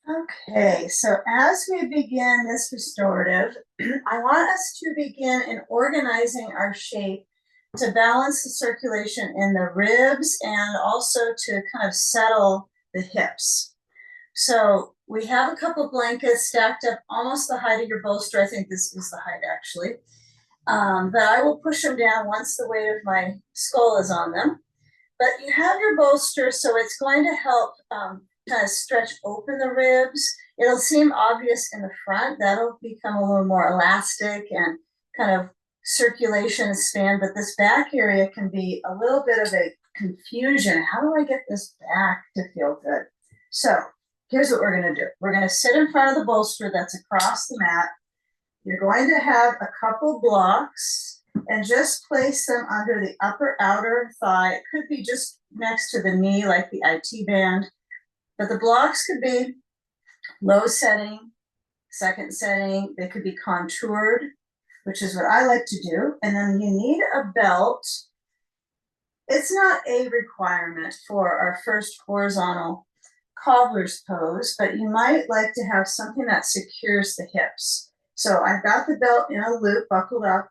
Okay, so as we begin this restorative, I want us to begin in organizing our shape to balance the circulation in the ribs and also to kind of settle the hips. So we have a couple blankets stacked up almost the height of your bolster. I think this is the height actually. But I will push them down once the weight of my skull is on them. But you have your bolster, so it's going to help kind of stretch open the ribs. It'll seem obvious in the front. That'll become a little more elastic and kind of circulation span, but this back area can be a little bit of a confusion. How do I get this back to feel good? So here's what we're going to do. We're going to sit in front of the bolster that's across the mat. You're going to have a couple blocks and just place them under the upper outer thigh. It could be just next to the knee, like the IT band, but the blocks could be low setting, second setting. They could be contoured, which is what I like to do. And then you need a belt. It's not a requirement for our first horizontal cobbler's pose, but you might like to have something that secures the hips. So I've got the belt in a loop buckled up,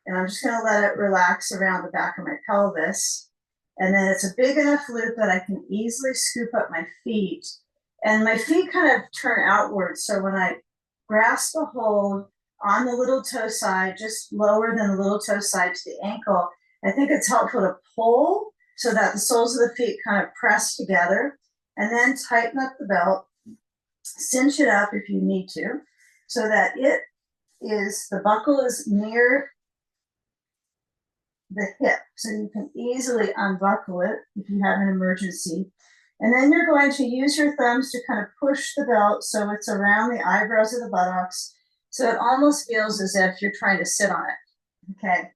and I'm just going to let it relax around the back of my pelvis. And then it's a big enough loop that I can easily scoop up my feet. And my feet kind of turn outwards. So when I grasp a hold on the little toe side, just lower than the little toe side to the ankle, I think it's helpful to pull so that the soles of the feet kind of press together, and then tighten up the belt, cinch it up if you need to, so that the buckle is near the hip, so you can easily unbuckle it if you have an emergency. And then you're going to use your thumbs to kind of push the belt so it's around the eyebrows of the buttocks, so it almost feels as if you're trying to sit on it. Okay.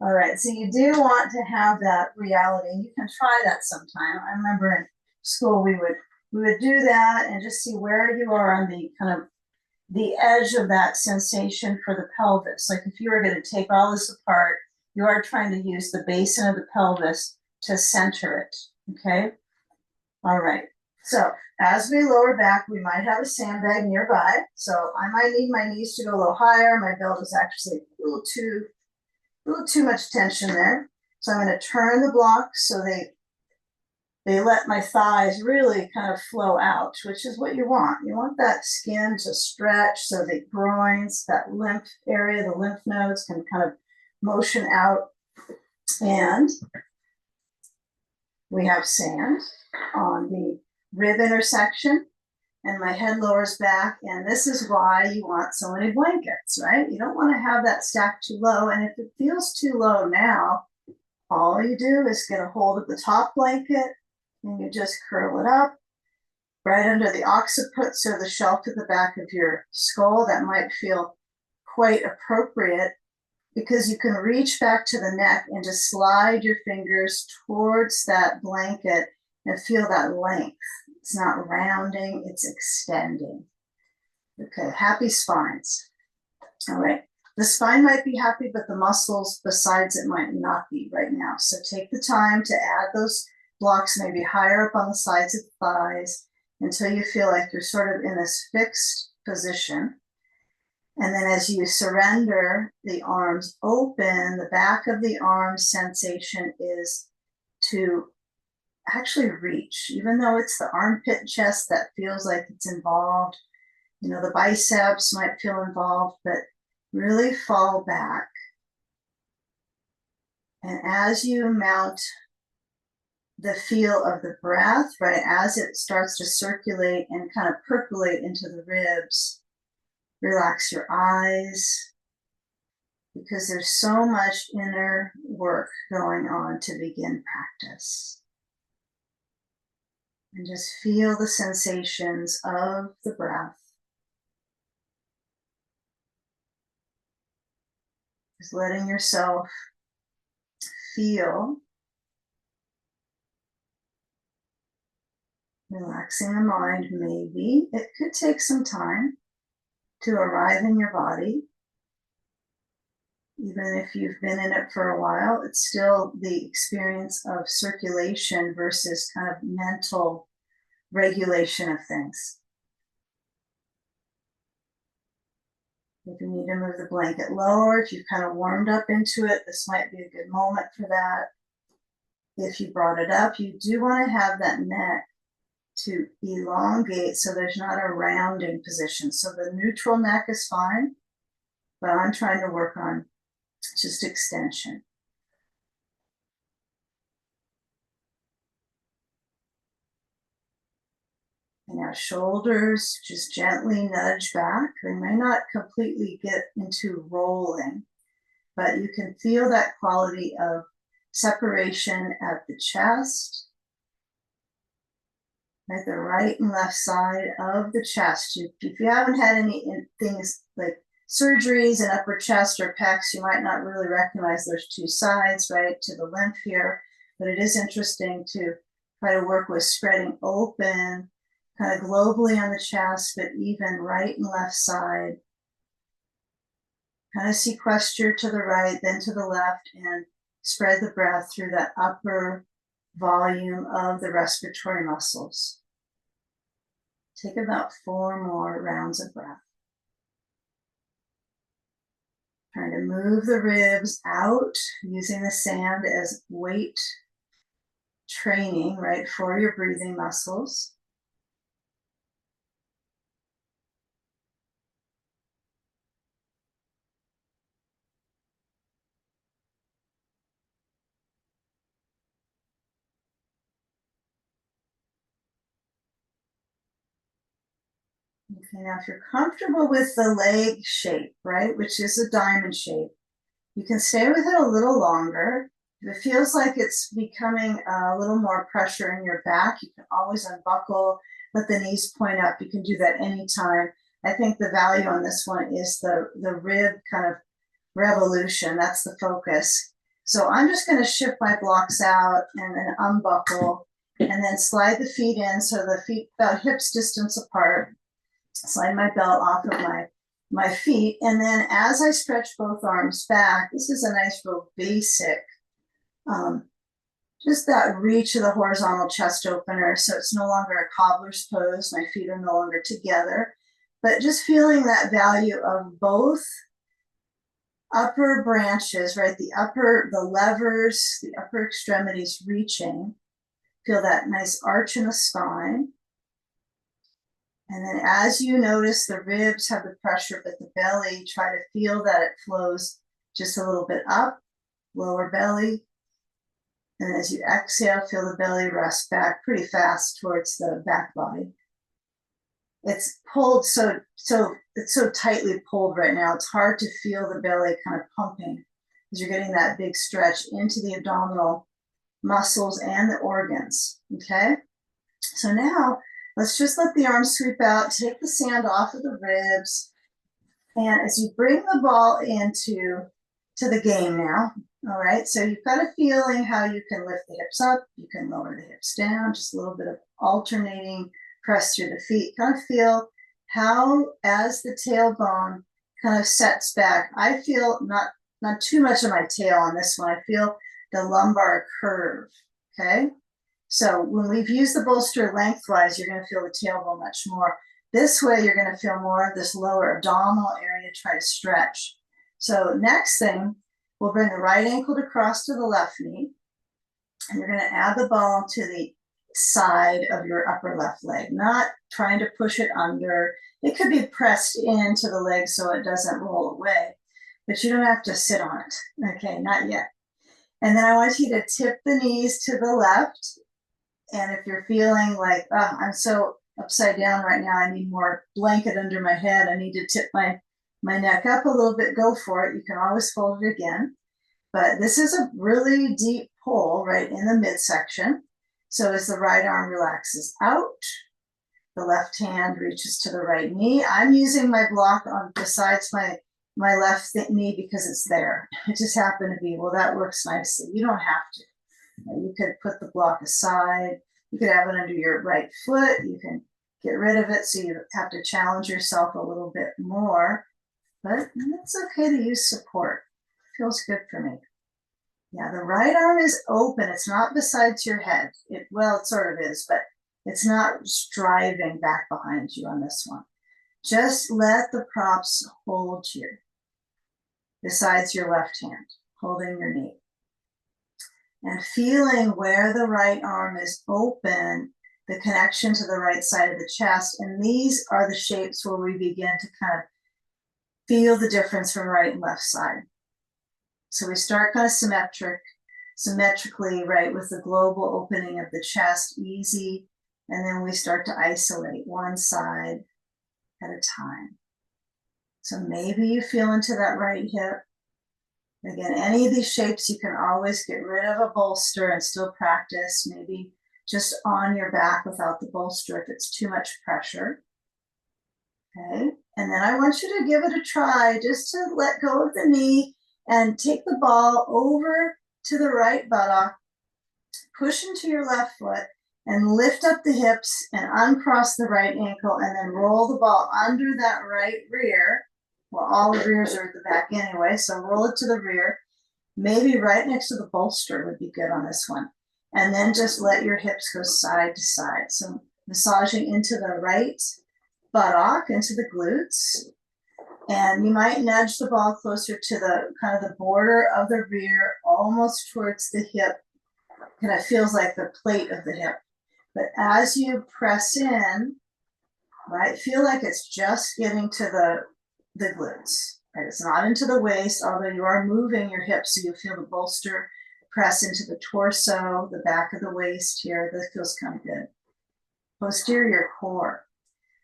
All right. So you do want to have that reality. You can try that sometime. I remember in school we would do that and just see where you are on the kind of the edge of that sensation for the pelvis. Like if you were going to take all this apart, you are trying to use the basin of the pelvis to center it. Okay. All right. So as we lower back, we might have a sandbag nearby. So I might need my knees to go a little higher. My belt is actually a little too much tension there. So I'm going to turn the blocks so they let my thighs really kind of flow out, which is what you want. You want that skin to stretch so the groins, that lymph area, the lymph nodes can kind of motion out. And we have sand on the rib intersection, and my head lowers back. And this is why you want so many blankets, right? You don't want to have that stacked too low. And if it feels too low now, all you do is get a hold of the top blanket and you just curl it up right under the occiput, so the shelf at the back of your skull. That might feel quite appropriate because you can reach back to the neck and just slide your fingers towards that blanket and feel that length. It's not rounding, it's extending. Okay, happy spines. All right, the spine might be happy, but the muscles besides it might not be right now. So take the time to add those blocks maybe higher up on the sides of the thighs until you feel like you're sort of in this fixed position. And then as you surrender the arms open, the back of the arm sensation is to actually reach, even though it's the armpit chest that feels like it's involved. You know, the biceps might feel involved, but really fall back. And as you mount the feel of the breath, right, as it starts to circulate and kind of percolate into the ribs, relax your eyes, because there's so much inner work going on to begin practice. And just feel the sensations of the breath. Just letting yourself feel, relaxing the mind. Maybe it could take some time to arrive in your body. Even if you've been in it for a while, it's still the experience of circulation versus kind of mental regulation of things. If you need to move the blanket lower, if you've kind of warmed up into it, this might be a good moment for that. If you brought it up, you do want to have that neck to elongate so there's not a rounding position. So the neutral neck is fine, but I'm trying to work on just extension. And now shoulders just gently nudge back. They may not completely get into rolling, but you can feel that quality of separation at the chest, at the right and left side of the chest. If you haven't had any things like surgeries in upper chest or pecs, you might not really recognize there's two sides, right, to the lymph here. But it is interesting to try to work with spreading open, kind of globally on the chest, but even right and left side. Kind of sequester to the right, then to the left, and spread the breath through that upper volume of the respiratory muscles. Take about 4 more rounds of breath. Trying to move the ribs out, using the sand as weight training, right, for your breathing muscles. Okay, now if you're comfortable with the leg shape, right, which is a diamond shape, you can stay with it a little longer. If it feels like it's becoming a little more pressure in your back, you can always unbuckle, let the knees point up. You can do that anytime. I think the value on this one is the rib kind of revolution. That's the focus. So I'm just going to shift my blocks out and then unbuckle and then slide the feet in so the feet about hips distance apart. Slide my belt off of my feet, and then as I stretch both arms back, this is a nice real basic, just that reach of the horizontal chest opener, so it's no longer a cobbler's pose, my feet are no longer together, but just feeling that value of both upper branches, right, the levers, the upper extremities reaching, feel that nice arch in the spine. And then as you notice the ribs have the pressure, but the belly, try to feel that it flows just a little bit up, lower belly. And as you exhale, feel the belly rest back pretty fast towards the back body. It's pulled it's so tightly pulled right now. It's hard to feel the belly kind of pumping because you're getting that big stretch into the abdominal muscles and the organs, okay? So now, let's just let the arms sweep out, take the sand off of the ribs. And as you bring the ball into the game now, all right, so you've got a feeling how you can lift the hips up, you can lower the hips down, just a little bit of alternating press through the feet. Kind of feel how, as the tailbone kind of sets back, I feel not too much of my tail on this one. I feel the lumbar curve, okay? So when we've used the bolster lengthwise, you're going to feel the tailbone much more. This way, you're going to feel more of this lower abdominal area try to stretch. So next thing, we'll bring the right ankle to cross to the left knee. And you're going to add the ball to the side of your upper left leg, not trying to push it under. It could be pressed into the leg so it doesn't roll away, but you don't have to sit on it. Okay, not yet. And then I want you to tip the knees to the left. And if you're feeling like, oh, I'm so upside down right now, I need more blanket under my head, I need to tip my neck up a little bit, go for it. You can always fold it again. But this is a really deep pull right in the midsection. So as the right arm relaxes out, the left hand reaches to the right knee. I'm using my block on besides my left knee because it's there. It just happened to be, well, that works nicely. You don't have to. You could put the block aside. You could have it under your right foot. You can get rid of it so you have to challenge yourself a little bit more. But it's okay to use support. Feels good for me. Yeah, the right arm is open. It's not besides your head. Well, it sort of is, but it's not driving back behind you on this one. just let the props hold you, besides your left hand, holding your knee. And feeling where the right arm is open, the connection to the right side of the chest. And these are the shapes where we begin to kind of feel the difference from right and left side. So we start kind of symmetrically, right, with the global opening of the chest, easy. And then we start to isolate one side at a time. So maybe you feel into that right hip. Again, any of these shapes, you can always get rid of a bolster and still practice, maybe just on your back without the bolster if it's too much pressure. Okay, and then I want you to give it a try, just to let go of the knee and take the ball over to the right buttock, push into your left foot, and lift up the hips and uncross the right ankle, and then roll the ball under that right rear. Well, all the rears are at the back anyway, so roll it to the rear. Maybe right next to the bolster would be good on this one. And then just let your hips go side to side. So massaging into the right buttock, into the glutes. And you might nudge the ball closer to the kind of the border of the rear, almost towards the hip. Kind of feels like the plate of the hip. But as you press in, right, feel like it's just getting to the glutes, right? It's not into the waist, although you are moving your hips, so you feel the bolster press into the torso, the back of the waist here. This feels kind of good. Posterior core.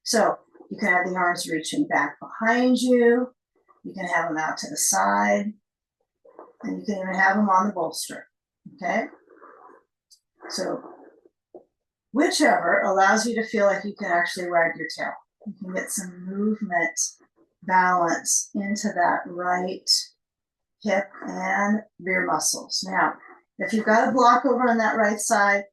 So you can have the arms reaching back behind you. You can have them out to the side. And you can even have them on the bolster, okay? So whichever allows you to feel like you can actually wag your tail. You can get some movement, balance into that right hip and rear muscles. Now, if you've got a block over on that right side,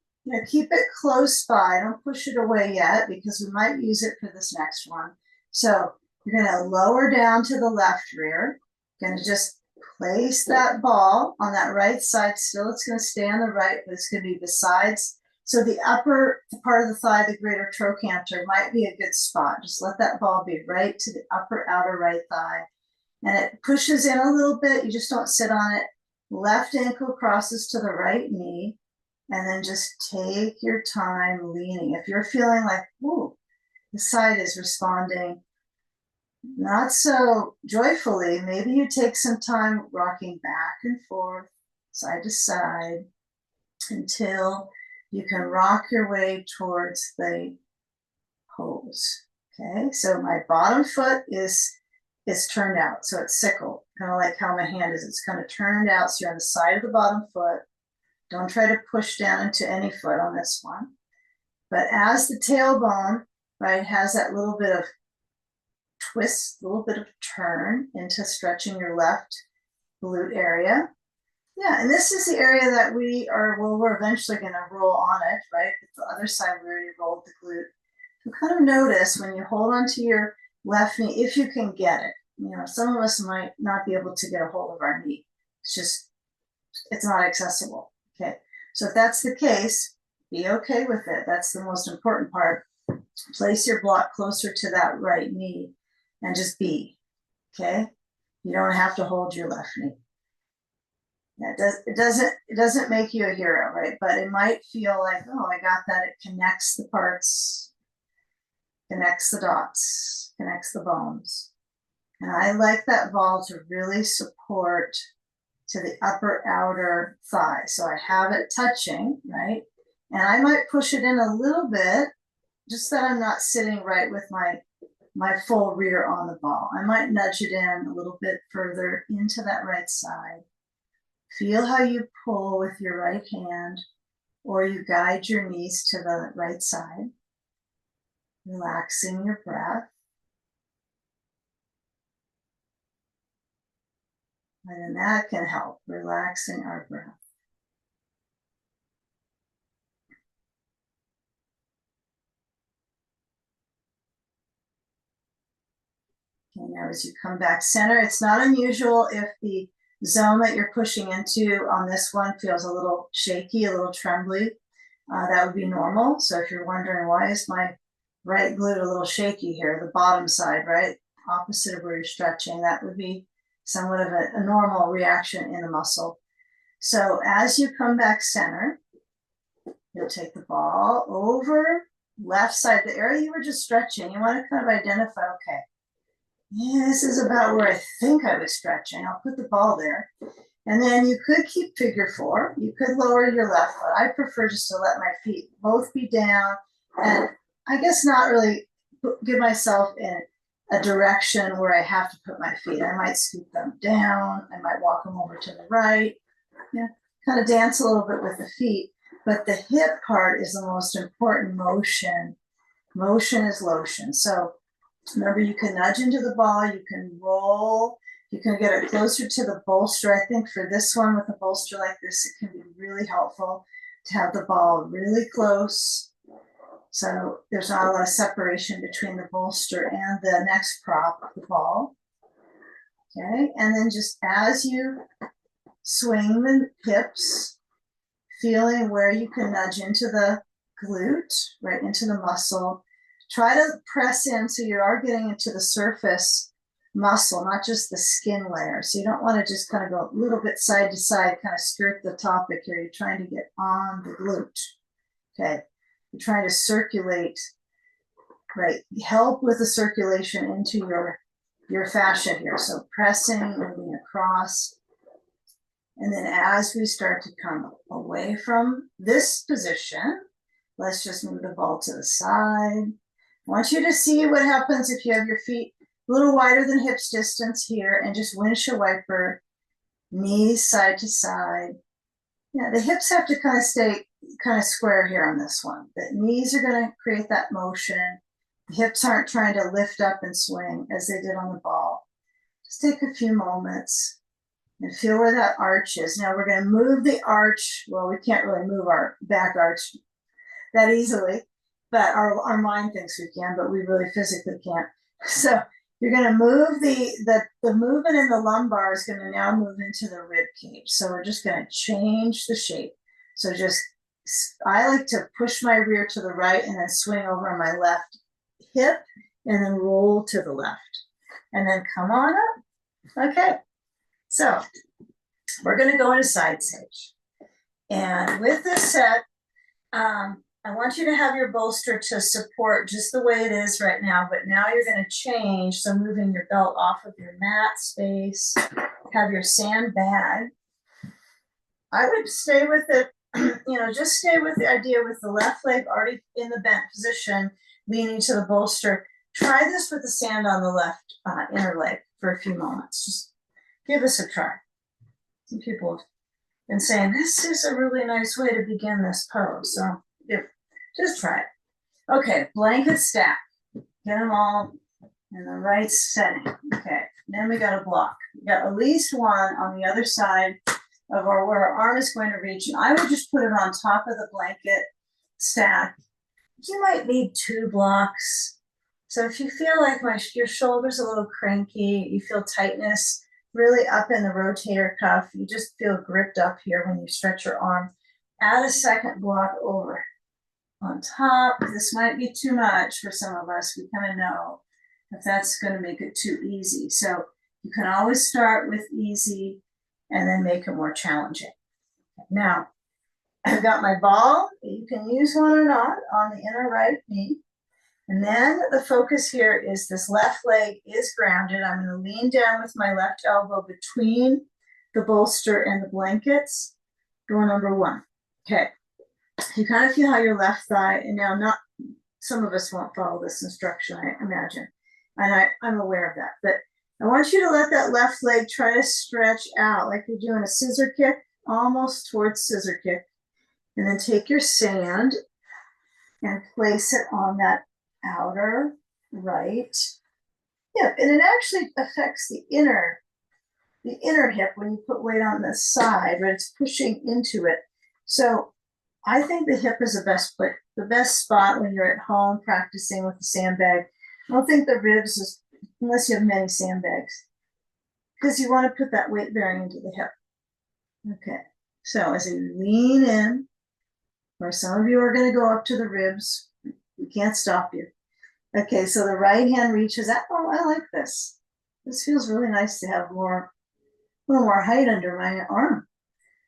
keep it close by. Don't push it away yet, because we might use it for this next one. So you're going to lower down to the left rear. You're going to just place that ball on that right side. Still, it's going to stay on the right, but it's going to be besides. So the upper part of the thigh, the greater trochanter, might be a good spot. Just let that ball be right to the upper outer right thigh. And it pushes in a little bit. You just don't sit on it. Left ankle crosses to the right knee. And then just take your time leaning. If you're feeling like, ooh, the side is responding not so joyfully, maybe you take some time rocking back and forth, side to side, until you can rock your way towards the pose. Okay, so my bottom foot is turned out, so it's sickled, kind of like how my hand is. It's kind of turned out, so you're on the side of the bottom foot. Don't try to push down into any foot on this one. But as the tailbone, right, has that little bit of twist, a little bit of turn into stretching your left glute area. Yeah, and this is the area that we're eventually going to roll on it, right? The other side, we already rolled the glute. So kind of notice when you hold onto your left knee, if you can get it. Some of us might not be able to get a hold of our knee. It's not accessible. Okay, so if that's the case, be okay with it. That's the most important part. Place your block closer to that right knee and just be, okay? You don't have to hold your left knee. It doesn't make you a hero, right? But it might feel like, oh, I got that. It connects the parts, connects the dots, connects the bones. And I like that ball to really support to the upper outer thigh. So I have it touching, right? And I might push it in a little bit, just that I'm not sitting right with my full rear on the ball. I might nudge it in a little bit further into that right side. Feel how you pull with your right hand, or you guide your knees to the right side, relaxing your breath. And then that can help, relaxing our breath. Okay, now as you come back center, it's not unusual if the zone that you're pushing into on this one feels a little shaky, a little trembly. That would be normal. So if you're wondering, why is my right glute a little shaky here, the bottom side, right? Opposite of where you're stretching. That would be somewhat of a normal reaction in the muscle. So as you come back center, you'll take the ball over left side, the area you were just stretching. You want to kind of identify, okay, yeah, this is about where I think I was stretching. I'll put the ball there. And then you could keep figure four. You could lower your left foot. I prefer just to let my feet both be down and I guess not really give myself in a direction where I have to put my feet. I might scoop them down. I might walk them over to the right. Yeah, kind of dance a little bit with the feet. But the hip part is the most important motion. Motion is lotion. So remember, you can nudge into the ball, you can roll, you can get it closer to the bolster. I think for this one with a bolster like this, it can be really helpful to have the ball really close. So there's not a lot of separation between the bolster and the next prop, the ball. Okay, and then just as you swing the hips, feeling where you can nudge into the glute, right into the muscle. Try to press in so you are getting into the surface muscle, not just the skin layer. So you don't want to just kind of go a little bit side to side, kind of skirt the topic here. You're trying to get on the glute. Okay. You're trying to circulate, right? Help with the circulation into your fascia here. So pressing, moving across. And then as we start to come away from this position, let's just move the ball to the side. I want you to see what happens if you have your feet a little wider than hips distance here and just windshield wiper, knees side to side. Yeah, the hips have to kind of stay kind of square here on this one. The knees are going to create that motion. The hips aren't trying to lift up and swing as they did on the ball. Just take a few moments and feel where that arch is. Now we're going to move the arch. Well, we can't really move our back arch that easily, but our mind thinks we can, but we really physically can't. So you're going to move the movement in the lumbar is going to now move into the rib cage. So we're just going to change the shape. So I like to push my rear to the right and then swing over on my left hip and then roll to the left and then come on up. Okay. So we're going to go into side sage. And with this set, I want you to have your bolster to support just the way it is right now, but now you're going to change. So moving your belt off of your mat space, have your sandbag. I would stay with it, just stay with the idea with the left leg already in the bent position, leaning to the bolster. Try this with the sand on the left inner leg for a few moments. Just give this a try. Some people have been saying this is a really nice way to begin this pose. So just try it. Okay, blanket stack. Get them all in the right setting. Okay, then we got a block. We got at least one on the other side of where our arm is going to reach. And I would just put it on top of the blanket stack. You might need 2 blocks. So if you feel like your shoulder's a little cranky, you feel tightness really up in the rotator cuff, you just feel gripped up here when you stretch your arm, add a second block over on top. This might be too much for some of us. We kind of know if that's going to make it too easy. So you can always start with easy and then make it more challenging. Now, I've got my ball. You can use one or not on the inner right knee. And then the focus here is this left leg is grounded. I'm going to lean down with my left elbow between the bolster and the blankets. Door number 1. Okay. You kind of feel how your left thigh, and now some of us won't follow this instruction, I imagine. And I'm aware of that. But I want you to let that left leg try to stretch out like you're doing a scissor kick, almost towards scissor kick. And then take your sand and place it on that outer right hip. And it actually affects the inner hip when you put weight on the side, but it's pushing into it. So I think the hip is the best spot when you're at home practicing with the sandbag. I don't think the ribs is, unless you have many sandbags, because you want to put that weight bearing into the hip. Okay, so as you lean in, or some of you are going to go up to the ribs, we can't stop you. Okay, so the right hand reaches out. Oh, I like this. This feels really nice to have more, a little more height under my arm.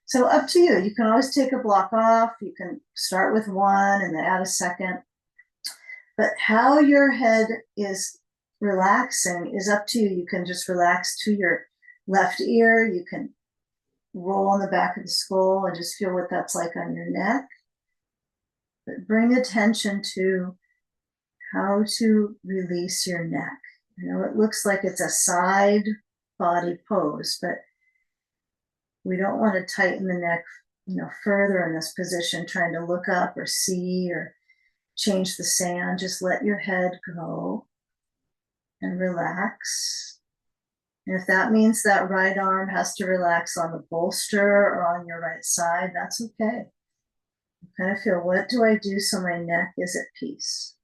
So up to you. You can always take a block off. You can start with one and then add a second. But how your head is relaxing is up to you. You can just relax to your left ear. You can roll on the back of the skull and just feel what that's like on your neck. But bring attention to how to release your neck. You know, it looks like it's a side body pose, but we don't want to tighten the neck, you know, further in this position, trying to look up or see or change the sand. Just let your head go and relax. And if that means that right arm has to relax on the bolster or on your right side, that's okay. You kind of feel, what do I do so my neck is at peace?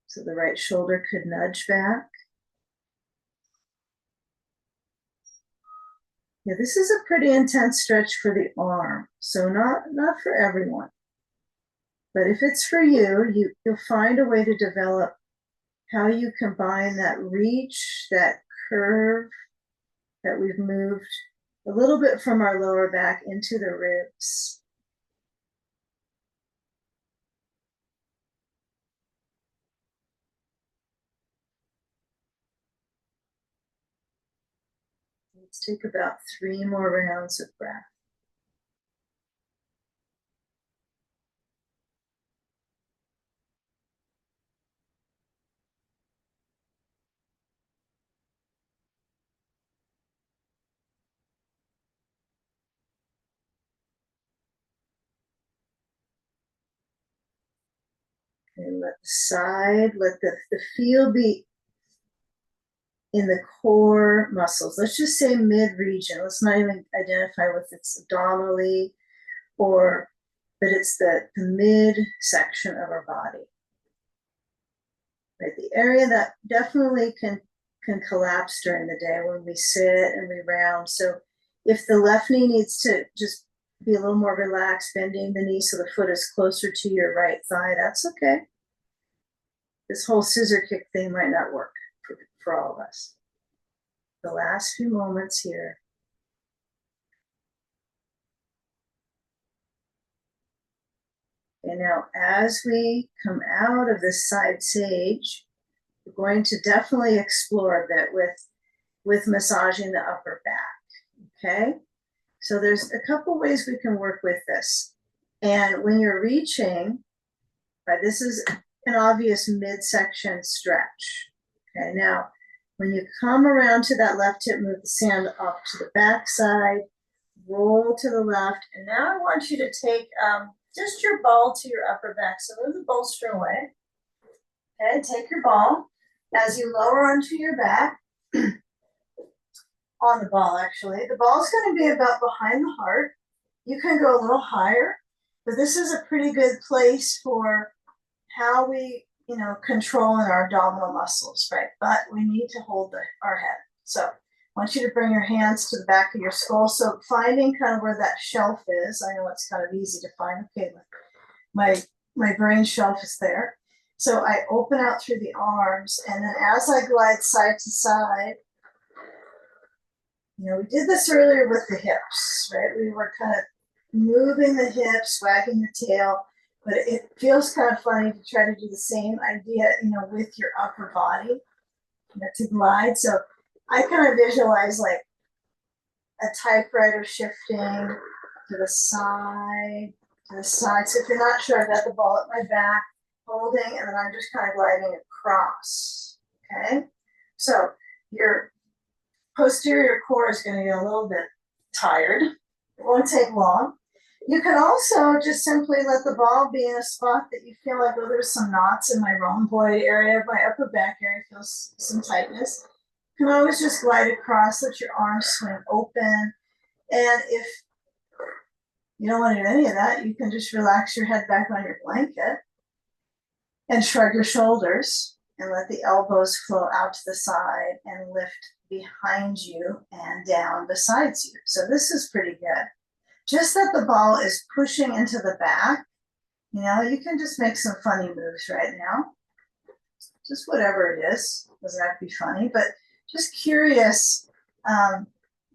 So the right shoulder could nudge back. Yeah, this is a pretty intense stretch for the arm, so not for everyone. But if it's for you, you'll find a way to develop how you combine that reach, that curve that we've moved a little bit from our lower back into the ribs. Let's take about 3 more rounds of breath. And let the side, let the feel be in the core muscles. Let's just say mid-region. Let's not even identify with it's abdominally or, but it's the mid section of our body. Right, the area that definitely can collapse during the day when we sit and we round. So if the left knee needs to just be a little more relaxed, bending the knee so the foot is closer to your right thigh, that's okay. This whole scissor kick thing might not work for all of us. The last few moments here. And now as we come out of this side sage, we're going to definitely explore a bit with massaging the upper back, okay? So there's a couple ways we can work with this. And when you're reaching, right, this is an obvious midsection stretch. Okay, now when you come around to that left hip, move the sand up to the back side, roll to the left, and now I want you to take just your ball to your upper back. So move the bolster away. Okay, take your ball. As you lower onto your back, on the ball actually, the ball's going to be about behind the heart. You can go a little higher, but this is a pretty good place for how we, you know, controlling our abdominal muscles, right? But we need to hold our head. So I want you to bring your hands to the back of your skull. So finding kind of where that shelf is. I know it's kind of easy to find. Okay, my brain shelf is there. So I open out through the arms, and then as I glide side to side, you know, we did this earlier with the hips, right? We were kind of moving the hips, wagging the tail, but it feels kind of funny to try to do the same idea, you know, with your upper body, you know, to glide. So I kind of visualize like a typewriter shifting to the side, to the side. So if you're not sure, I've got the ball at my back, holding, and then I'm just kind of gliding across, okay? So your posterior core is going to get a little bit tired. It won't take long. You can also just simply let the ball be in a spot that you feel like, oh, there's some knots in my rhomboid area, my upper back area feels some tightness. You can always just glide across, let your arms swing open. And if you don't want to do any of that, you can just relax your head back on your blanket and shrug your shoulders and let the elbows flow out to the side and lift behind you and down besides you. So this is pretty good. just that the ball is pushing into the back. You know, you can just make some funny moves right now. Just whatever it is. Doesn't have to be funny, but just curious.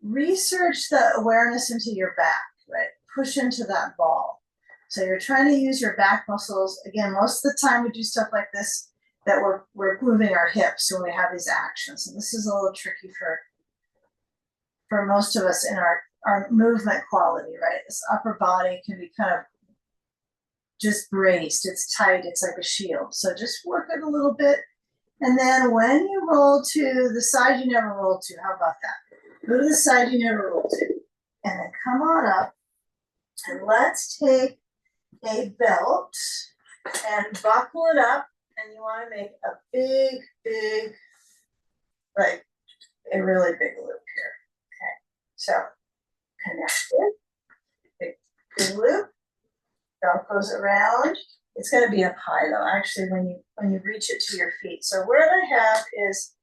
Research the awareness into your back, right? Push into that ball. So you're trying to use your back muscles. Again, most of the time we do stuff like this that we're moving our hips when we have these actions. And this is a little tricky for most of us in our movement quality, right? This upper body can be kind of just braced. It's tight. It's like a shield. So just work it a little bit. And then when you roll to the side you never rolled to, how about that? Go to the side you never rolled to. And then come on up. And let's take a belt and buckle it up. And you want to make a big, like a really big loop here. Okay. So connected. Big loop. Belt goes around. It's going to be up high though, actually, when you reach it to your feet. So what I have is,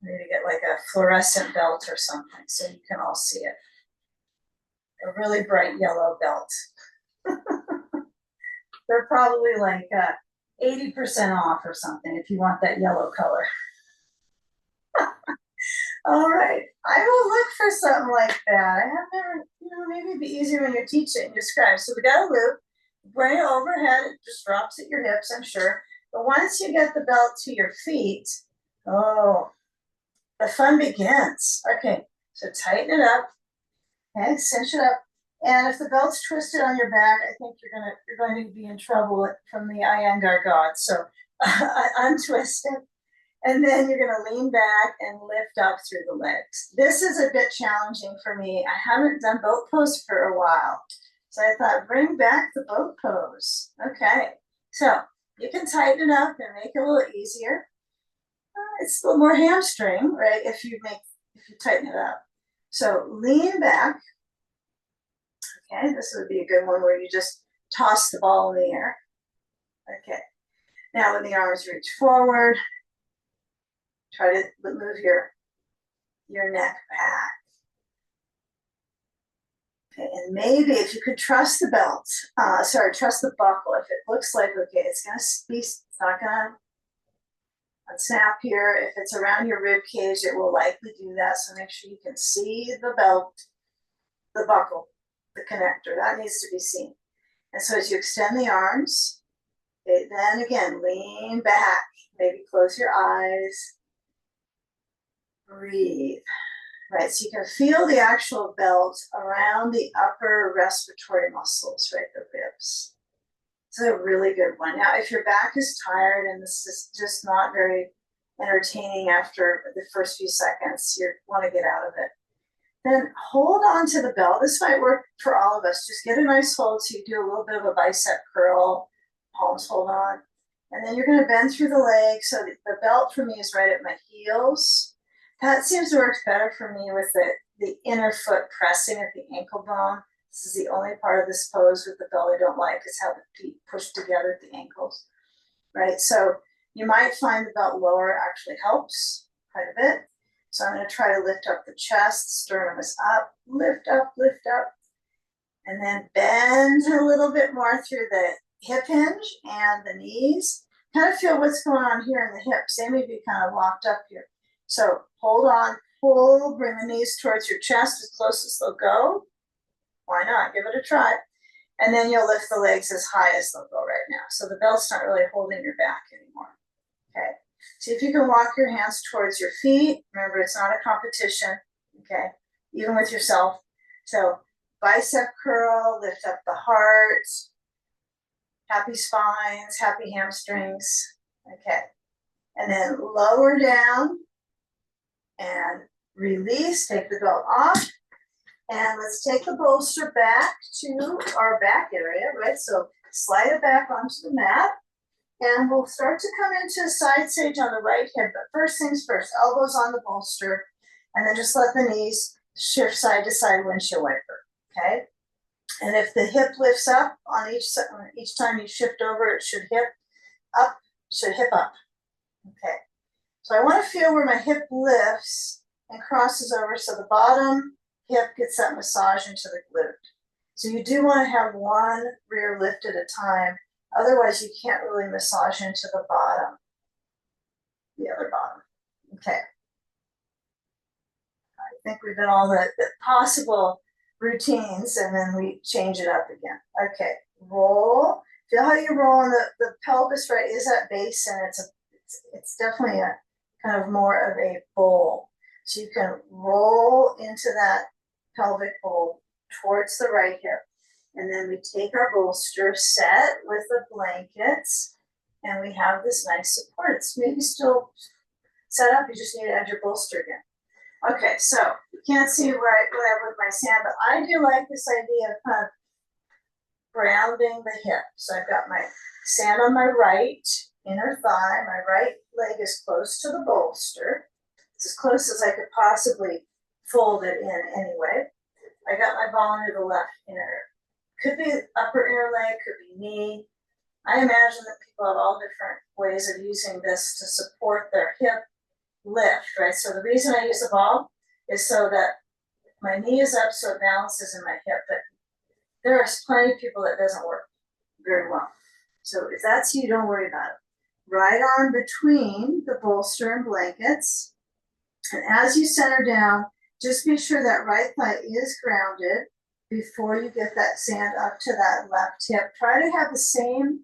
maybe get like a fluorescent belt or something so you can all see it. A really bright yellow belt. They're probably like 80% off or something if you want that yellow color. All right, I will look for something like that. I have never, maybe it'd be easier when you're teaching, you describe. So we got a loop, bring it overhead, it just drops at your hips, I'm sure. But once you get the belt to your feet, oh, the fun begins. Okay, so tighten it up, okay, cinch it up. And if the belt's twisted on your back, I think you're going to be in trouble from the Iyengar gods. So untwist it. And then you're going to lean back and lift up through the legs. This is a bit challenging for me. I haven't done boat pose for a while. So I thought, bring back the boat pose. Okay. So you can tighten it up and make it a little easier. It's a little more hamstring, right? If you tighten it up. So lean back. Okay. This would be a good one where you just toss the ball in the air. Okay. Now when the arms reach forward, try to move your neck back. Okay, and maybe if you could trust the belt, trust the buckle. If it looks like, okay, it's not gonna unsnap here. If it's around your rib cage, it will likely do that. So make sure you can see the belt, the buckle, the connector. That needs to be seen. And so as you extend the arms, okay, then again, lean back. Maybe close your eyes. Breathe, right? So you can feel the actual belt around the upper respiratory muscles, right? The ribs. It's a really good one. Now, if your back is tired and this is just not very entertaining after the first few seconds, you want to get out of it. Then hold on to the belt. This might work for all of us. Just get a nice hold so you do a little bit of a bicep curl, palms hold on. And then you're going to bend through the legs. So the belt for me is right at my heels. That seems to work better for me with the inner foot pressing at the ankle bone. This is the only part of this pose with the belt I don't like, is how the feet push together at the ankles, right? So you might find the belt lower actually helps quite a bit. So I'm going to try to lift up the chest, sternum is up, lift up, and then bend a little bit more through the hip hinge and the knees. Kind of feel what's going on here in the hips. They may be kind of locked up here. So hold on, pull, bring the knees towards your chest as close as they'll go. Why not? Give it a try. And then you'll lift the legs as high as they'll go right now. So the belt's not really holding your back anymore. Okay. See if you can walk your hands towards your feet. Remember, it's not a competition. Okay. Even with yourself. So bicep curl, lift up the heart. Happy spines, happy hamstrings. Okay. And then lower down. And release, take the belt off, and let's take the bolster back to our back area, right? So slide it back onto the mat, and we'll start to come into side sage on the right hip, but first things first, elbows on the bolster, and then just let the knees shift side to side windshield wiper, okay? And if the hip lifts up on each time you shift over, it should hip up, okay? So I want to feel where my hip lifts and crosses over. So the bottom hip gets that massage into the glute. So you do want to have one rear lift at a time. Otherwise, you can't really massage into the bottom, the other bottom. Okay. I think we've done all the possible routines, and then we change it up again. Okay, roll. Feel how you roll on the pelvis, right? Is that base, and it's definitely a kind of more of a bowl. So you can roll into that pelvic bowl towards the right hip. And then we take our bolster set with the blankets, and we have this nice support. It's maybe still set up, you just need to add your bolster again. Okay, so you can't see where I with my sand, but I do like this idea of kind of grounding the hip. So I've got my sand on my right inner thigh, my right leg is close to the bolster. It's as close as I could possibly fold it in anyway. I got my ball into the left inner. Could be upper inner leg, could be knee. I imagine that people have all different ways of using this to support their hip lift, right? So the reason I use the ball is so that my knee is up so it balances in my hip, but there are plenty of people that doesn't work very well. So if that's you, don't worry about it. Right arm between the bolster and blankets. And as you center down, just be sure that right thigh is grounded before you get that sand up to that left hip. Try to have the same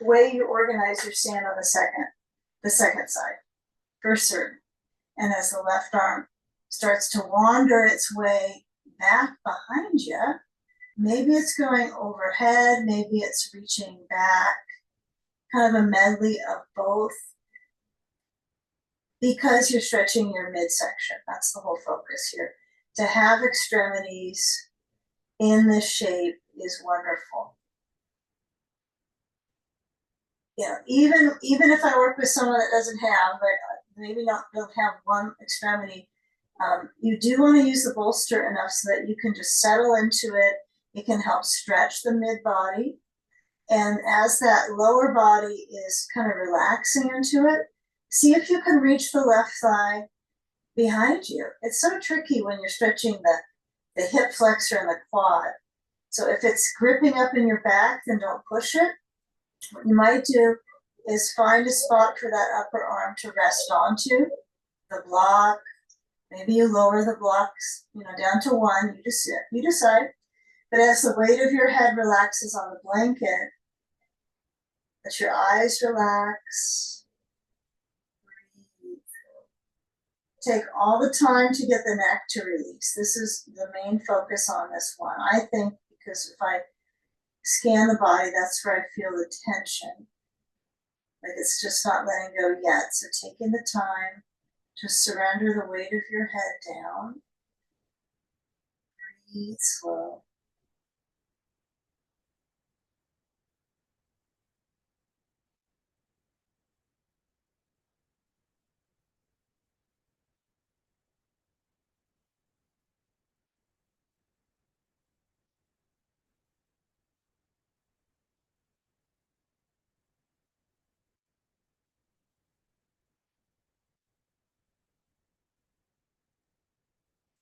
way you organize your sand on the second side, for certain. And as the left arm starts to wander its way back behind you, maybe it's going overhead, maybe it's reaching back, kind of a medley of both, because you're stretching your midsection. That's the whole focus here. To have extremities in this shape is wonderful. You know, even if I work with someone that doesn't have, but maybe don't have one extremity, you do want to use the bolster enough so that you can just settle into it. It can help stretch the mid body. And as that lower body is kind of relaxing into it, see if you can reach the left thigh behind you. It's so tricky when you're stretching the hip flexor and the quad. So if it's gripping up in your back, then don't push it. What you might do is find a spot for that upper arm to rest onto, the block. Maybe you lower the blocks, down to one. You decide. But as the weight of your head relaxes on the blanket, let your eyes relax. Breathe. Take all the time to get the neck to release. This is the main focus on this one, I think, because if I scan the body, that's where I feel the tension. Like it's just not letting go yet. So taking the time to surrender the weight of your head down. Breathe slow.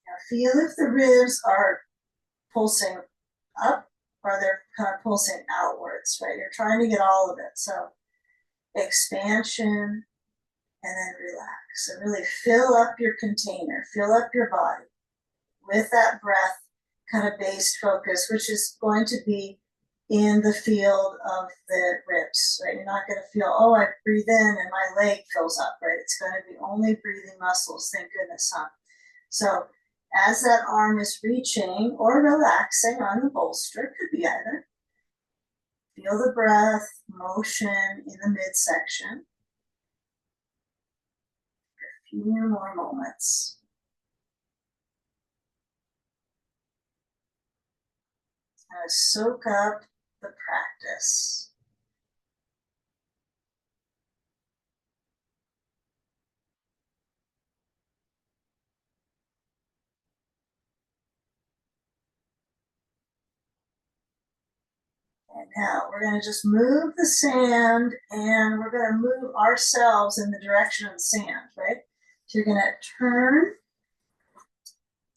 Now feel if the ribs are pulsing up or they're kind of pulsing outwards, right? You're trying to get all of it. So expansion and then relax. So really fill up your container, fill up your body with that breath kind of based focus, which is going to be in the field of the ribs, right? You're not going to feel, oh, I breathe in and my leg fills up, right? It's going to be only breathing muscles, thank goodness, huh? So as that arm is reaching or relaxing on the bolster, could be either, feel the breath, motion in the midsection. A few more moments. Soak up the practice. And now we're going to just move the sand and we're going to move ourselves in the direction of the sand, right? So you're going to turn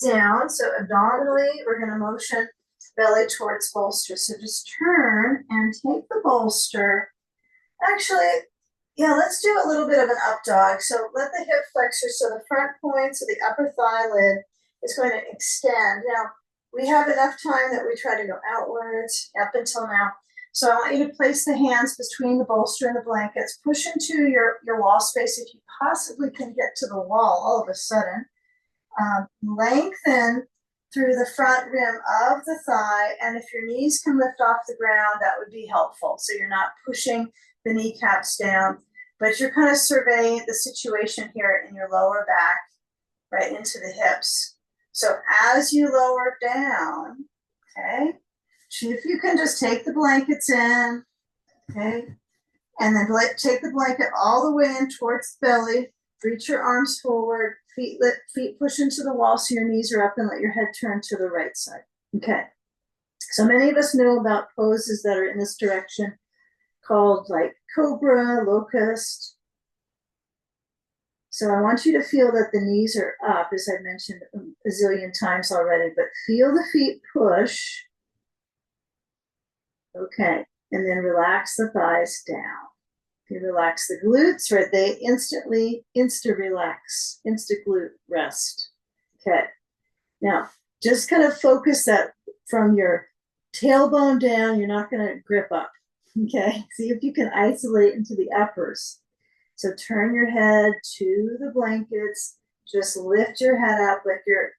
down. So abdominally, we're going to motion belly towards bolster. So just turn and take the bolster. Actually, yeah, let's do a little bit of an up dog. So let the hip flexor, so the front points of the upper thigh lid is going to extend. Now, we have enough time that we try to go outwards up until now. So I want you to place the hands between the bolster and the blankets. Push into your wall space if you possibly can get to the wall all of a sudden. Lengthen through the front rim of the thigh, and if your knees can lift off the ground, that would be helpful. So you're not pushing the kneecaps down, but you're kind of surveying the situation here in your lower back, right into the hips. So as you lower down, okay, see if you can just take the blankets in, okay, and then take the blanket all the way in towards the belly, reach your arms forward, feet push into the wall so your knees are up, and let your head turn to the right side. Okay. So many of us know about poses that are in this direction called like cobra, locust. So I want you to feel that the knees are up, as I mentioned a zillion times already, but feel the feet push. Okay. And then relax the thighs down. You relax the glutes, right? They insta-relax, insta-glute rest. Okay. Now, just kind of focus that from your tailbone down. You're not going to grip up. Okay. See if you can isolate into the uppers. So turn your head to the blankets. Just lift your head up like you're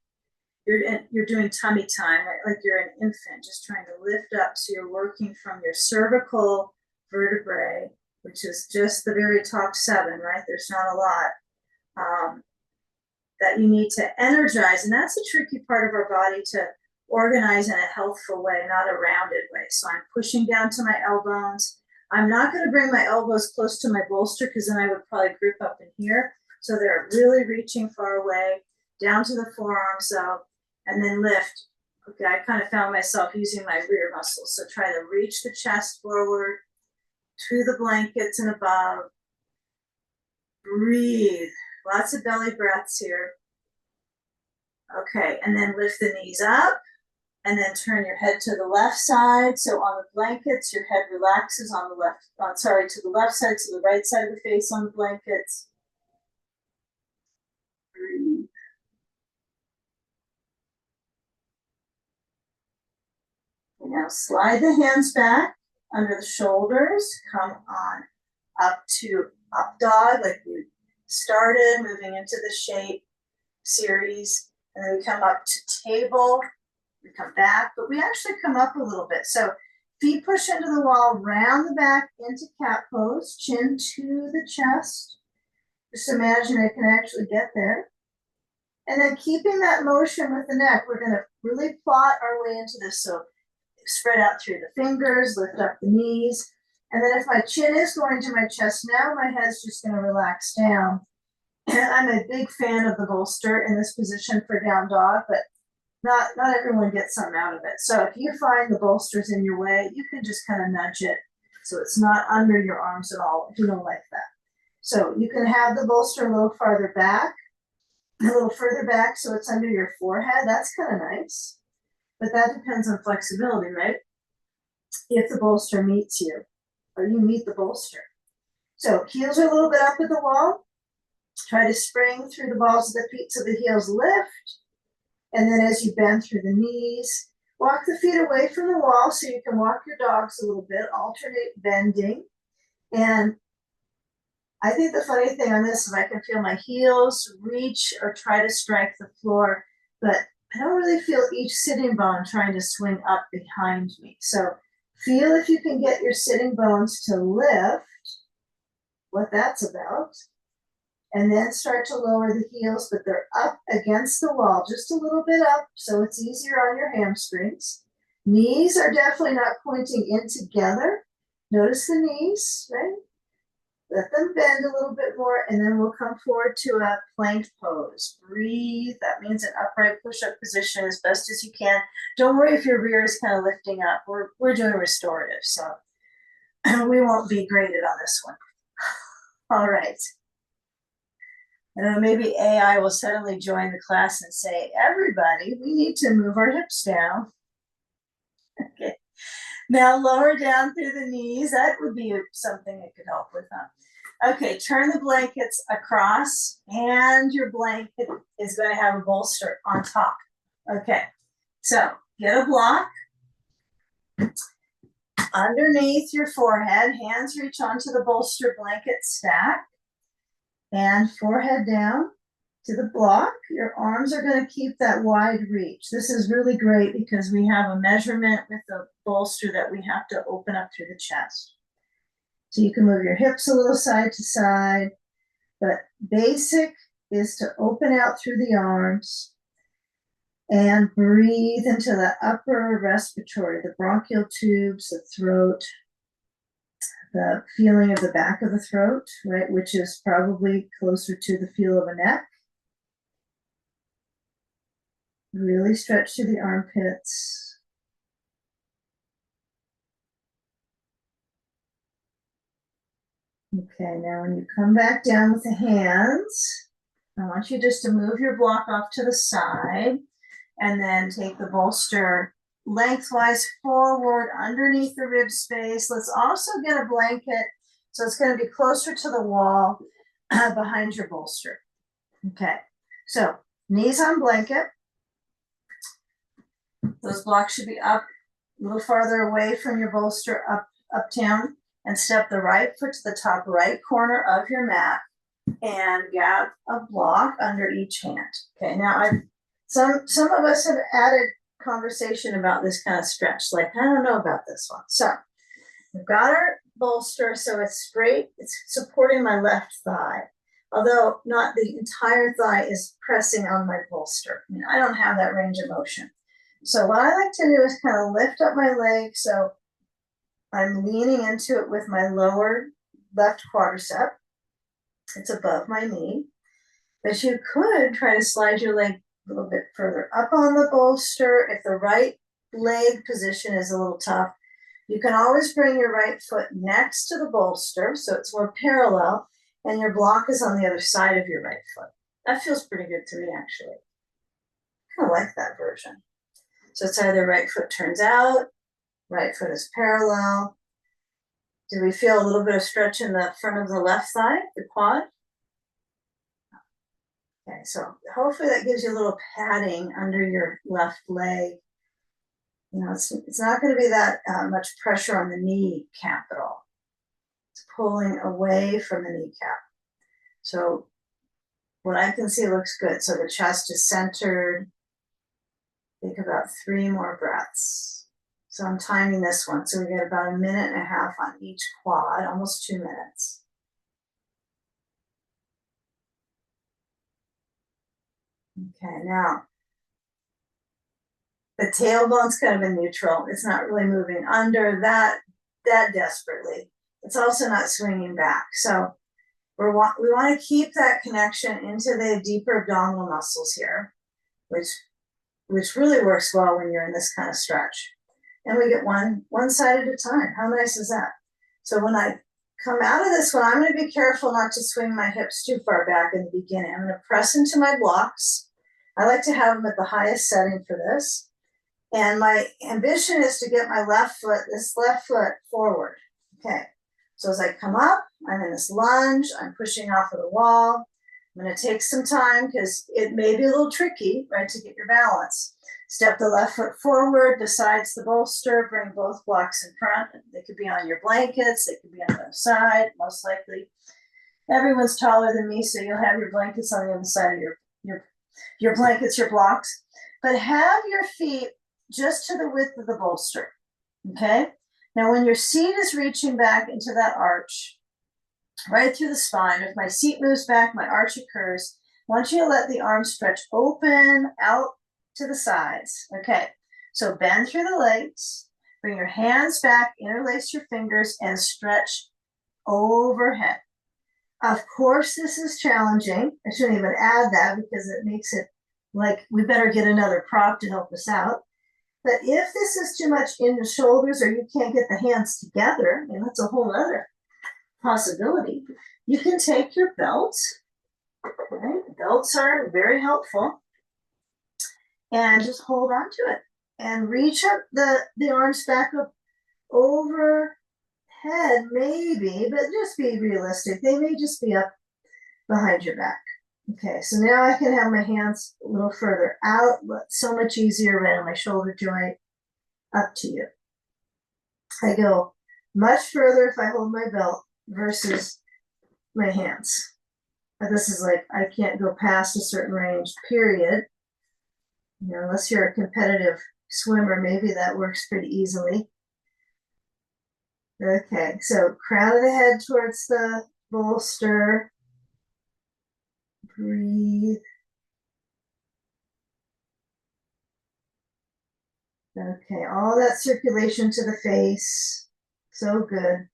doing tummy time, right? Like you're an infant, just trying to lift up. So you're working from your cervical vertebrae, which is just the very top 7, right? There's not a lot that you need to energize. And that's a tricky part of our body to organize in a healthful way, not a rounded way. So I'm pushing down to my elbows. I'm not going to bring my elbows close to my bolster because then I would probably grip up in here. So they're really reaching far away, down to the forearms, though, and then lift. Okay, I kind of found myself using my rear muscles. So try to reach the chest forward, to the blankets and above. Breathe. Lots of belly breaths here. Okay, and then lift the knees up, and then turn your head to the left side. So on the blankets, your head relaxes on the left, to the left side, to the right side of the face on the blankets. Breathe. And now slide the hands back under the shoulders. Come on up to up dog, like we started, moving into the shape series. And then we come up to table, we come back, but we actually come up a little bit. So feet push into the wall, round the back into cat pose, chin to the chest. Just imagine I can actually get there. And then keeping that motion with the neck, we're going to really plot our way into this. So spread out through the fingers, lift up the knees. And then if my chin is going to my chest, now my head's just going to relax down. And I'm a big fan of the bolster in this position for down dog, but not everyone gets something out of it. So if you find the bolster's in your way, you can just kind of nudge it so it's not under your arms at all if you don't like that. So you can have the bolster a little farther back, a little further back so it's under your forehead. That's kind of nice. But that depends on flexibility, right? If the bolster meets you, or you meet the bolster. So heels are a little bit up at the wall. Try to spring through the balls of the feet so the heels lift. And then as you bend through the knees, walk the feet away from the wall so you can walk your dogs a little bit, alternate bending. And I think the funny thing on this is I can feel my heels reach or try to strike the floor, but I don't really feel each sitting bone trying to swing up behind me. So feel if you can get your sitting bones to lift, what that's about. And then start to lower the heels, but they're up against the wall, just a little bit up, so it's easier on your hamstrings. Knees are definitely not pointing in together. Notice the knees, right? Let them bend a little bit more, and then we'll come forward to a plank pose. Breathe. That means an upright push-up position as best as you can. Don't worry if your rear is kind of lifting up. We're doing restorative, so we won't be graded on this one. All right. And then maybe AI will suddenly join the class and say, everybody, we need to move our hips down. Okay. Now lower down through the knees. That would be something that could help with that. Okay, turn the blankets across, and your blanket is going to have a bolster on top. Okay, so get a block underneath your forehead. Hands reach onto the bolster blanket stack, and forehead down to the block. Your arms are going to keep that wide reach. This is really great because we have a measurement with the bolster that we have to open up through the chest. So you can move your hips a little side to side, but basic is to open out through the arms and breathe into the upper respiratory, the bronchial tubes, the throat, the feeling of the back of the throat, right, which is probably closer to the feel of a neck. Really stretch to the armpits. Okay, now when you come back down with the hands, I want you just to move your block off to the side and then take the bolster lengthwise forward underneath the rib space. Let's also get a blanket so it's going to be closer to the wall behind your bolster. Okay, so knees on blanket. Those blocks should be up a little farther away from your bolster, uptown, and step the right foot to the top right corner of your mat and grab a block under each hand. Okay, now some of us have added conversation about this kind of stretch. Like, I don't know about this one. So we've got our bolster, so it's straight. It's supporting my left thigh, although not the entire thigh is pressing on my bolster. I mean, I don't have that range of motion. So what I like to do is kind of lift up my leg so I'm leaning into it with my lower left quadricep. It's above my knee. But you could try to slide your leg a little bit further up on the bolster. If the right leg position is a little tough, you can always bring your right foot next to the bolster so it's more parallel, and your block is on the other side of your right foot. That feels pretty good to me, actually. I kind of like that version. So it's either right foot turns out, right foot is parallel. Do we feel a little bit of stretch in the front of the left thigh, the quad? Okay, so hopefully that gives you a little padding under your left leg. You know, it's not going to be that much pressure on the knee cap at all. It's pulling away from the kneecap. So what I can see looks good. So the chest is centered. Think about 3 more breaths. So I'm timing this one. So we get about 1.5 minutes on each quad, almost 2 minutes. Okay, now the tailbone's kind of in neutral. It's not really moving under that desperately. It's also not swinging back. So we want to keep that connection into the deeper abdominal muscles here, which really works well when you're in this kind of stretch. And we get one side at a time. How nice is that? So when I come out of this one, I'm going to be careful not to swing my hips too far back in the beginning. I'm going to press into my blocks. I like to have them at the highest setting for this. And my ambition is to get my this left foot forward. Okay. So as I come up, I'm in this lunge. I'm pushing off of the wall. I'm going to take some time because it may be a little tricky, right, to get your balance. Step the left foot forward, besides the bolster, bring both blocks in front. They could be on your blankets. They could be on the other side, most likely. Everyone's taller than me, so you'll have your blankets on the other side of your blankets, your blocks. But have your feet just to the width of the bolster, okay? Now, when your seat is reaching back into that arch, right through the spine, if my seat moves back, my arch occurs. I want you to let the arms stretch open out to the sides. Okay, so bend through the legs, bring your hands back, interlace your fingers, and stretch overhead. Of course, this is challenging. I shouldn't even add that because it makes it like we better get another prop to help us out. But if this is too much in the shoulders or you can't get the hands together, and that's a whole other possibility, you can take your belt Okay, belts are very helpful. And just hold on to it and reach up the arms back up overhead, maybe, but just be realistic. They may just be up behind your back. Okay, so now I can have my hands a little further out, so much easier right on my shoulder joint, up to you. I go much further if I hold my belt versus my hands. But this is like, I can't go past a certain range, period. You know, unless you're a competitive swimmer, maybe that works pretty easily. Okay, so crown of the head towards the bolster. Breathe. Okay, all that circulation to the face. So good.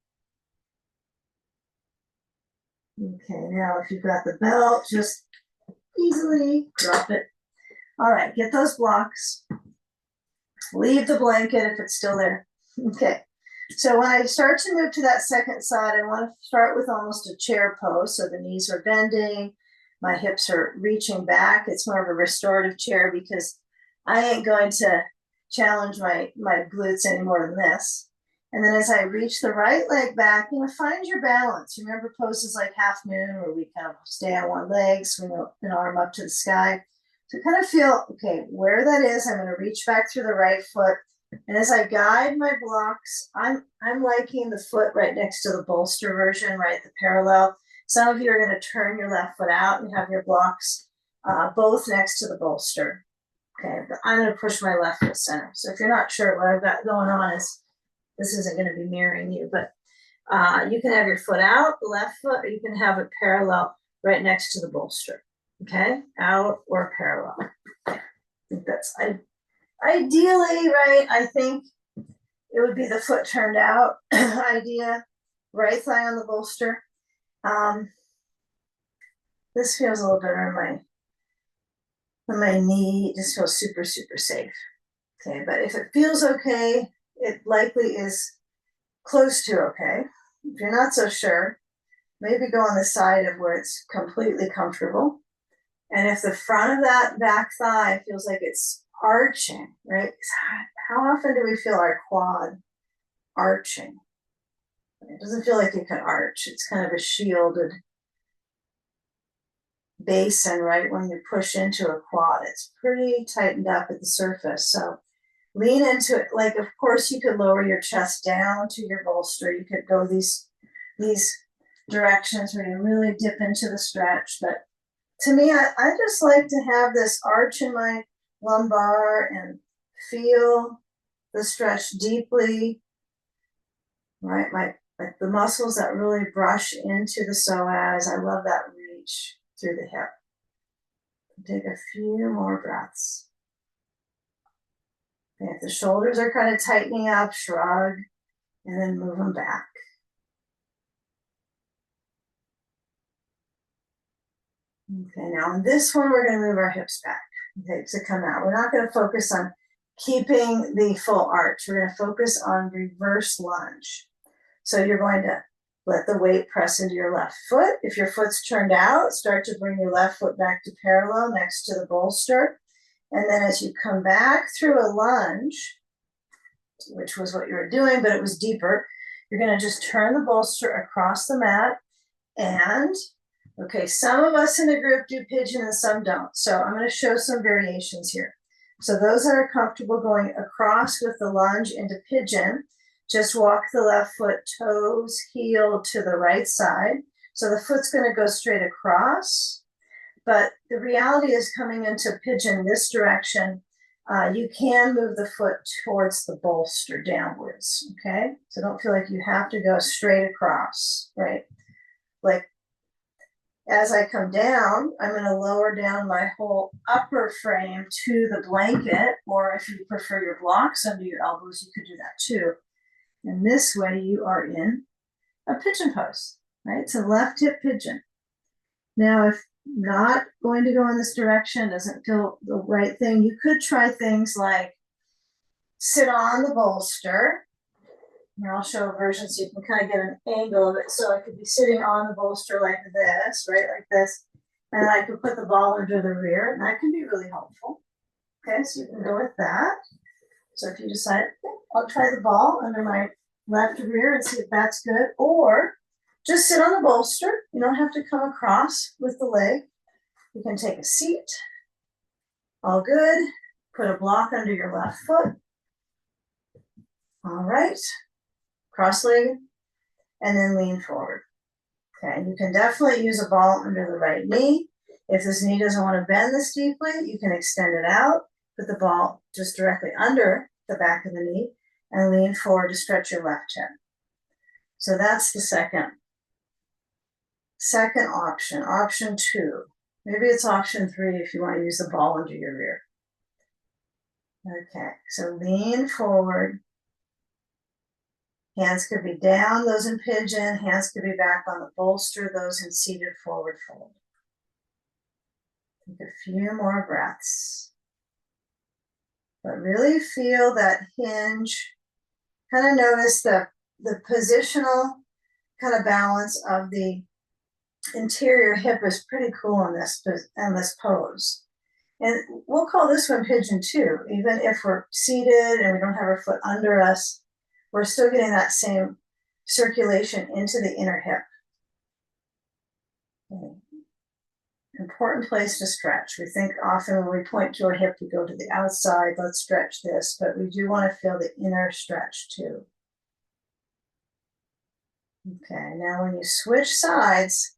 Okay, now if you've got the belt, just easily drop it. All right, get those blocks. Leave the blanket if it's still there. Okay, so when I start to move to that second side, I want to start with almost a chair pose. So the knees are bending, my hips are reaching back. It's more of a restorative chair because I ain't going to challenge my glutes any more than this. And then as I reach the right leg back, you know, find your balance. Remember poses like half moon where we kind of stay on one leg, swing an arm up to the sky. So kind of feel, okay, where that is, I'm going to reach back through the right foot. And as I guide my blocks, I'm liking the foot right next to the bolster version, right, the parallel. Some of you are going to turn your left foot out and have your blocks both next to the bolster. Okay, but I'm going to push my left foot center. So if you're not sure what I've got going on, is this isn't going to be mirroring you, but you can have your foot out, the left foot, or you can have it parallel right next to the bolster. Okay, out or parallel. I think that's ideally, right? I think it would be the foot turned out idea, right thigh on the bolster. This feels a little better on my knee. It just feels super, super safe. Okay, but if it feels okay, it likely is close to okay. If you're not so sure, maybe go on the side of where it's completely comfortable. And if the front of that back thigh feels like it's arching, right? How often do we feel our quad arching? It doesn't feel like it can arch. It's kind of a shielded basin, right? When you push into a quad, it's pretty tightened up at the surface. So lean into it. Like, of course, you could lower your chest down to your bolster. You could go these directions where you really dip into the stretch. But to me, I just like to have this arch in my lumbar and feel the stretch deeply, right? Like the muscles that really brush into the psoas. I love that reach through the hip. Take a few more breaths. Okay, if the shoulders are kind of tightening up, shrug, and then move them back. Okay, now in this one, we're going to move our hips back, okay, to come out. We're not going to focus on keeping the full arch. We're going to focus on reverse lunge. So you're going to let the weight press into your left foot. If your foot's turned out, start to bring your left foot back to parallel next to the bolster. And then as you come back through a lunge, which was what you were doing, but it was deeper, you're going to just turn the bolster across the mat. And okay, some of us in the group do pigeon and some don't. So I'm going to show some variations here. So those that are comfortable going across with the lunge into pigeon, just walk the left foot toes, heel to the right side. So the foot's going to go straight across. But the reality is coming into pigeon this direction, you can move the foot towards the bolster downwards, okay? So don't feel like you have to go straight across, right? Like as I come down, I'm going to lower down my whole upper frame to the blanket, or if you prefer your blocks under your elbows, you could do that too. And this way you are in a pigeon pose, right? So left hip pigeon. Now, if not going to go in this direction, doesn't feel the right thing, you could try things like sit on the bolster. Here, I'll show a version so you can kind of get an angle of it. So I could be sitting on the bolster like this, right? Like this. And I could put the ball under the rear, and that can be really helpful. Okay, so you can go with that. So if you decide, okay, I'll try the ball under my left rear and see if that's good, or just sit on the bolster. You don't have to come across with the leg. You can take a seat. All good. Put a block under your left foot. All right. Cross-legged, and then lean forward. Okay, you can definitely use a ball under the right knee. If this knee doesn't want to bend this deeply, you can extend it out, put the ball just directly under the back of the knee, and lean forward to stretch your left hip. So that's the second option. Option 2. Maybe it's option 3 if you want to use the ball under your rear. Okay, so lean forward. Hands could be down, those in pigeon. Hands could be back on the bolster, those in seated forward fold. Take a few more breaths. But really feel that hinge. Kind of notice the positional kind of balance of the interior hip is pretty cool in this pose. And we'll call this one pigeon 2. Even if we're seated and we don't have our foot under us, we're still getting that same circulation into the inner hip. Okay. Important place to stretch. We think often when we point to our hip, we go to the outside, let's stretch this, but we do want to feel the inner stretch too. Okay, now when you switch sides,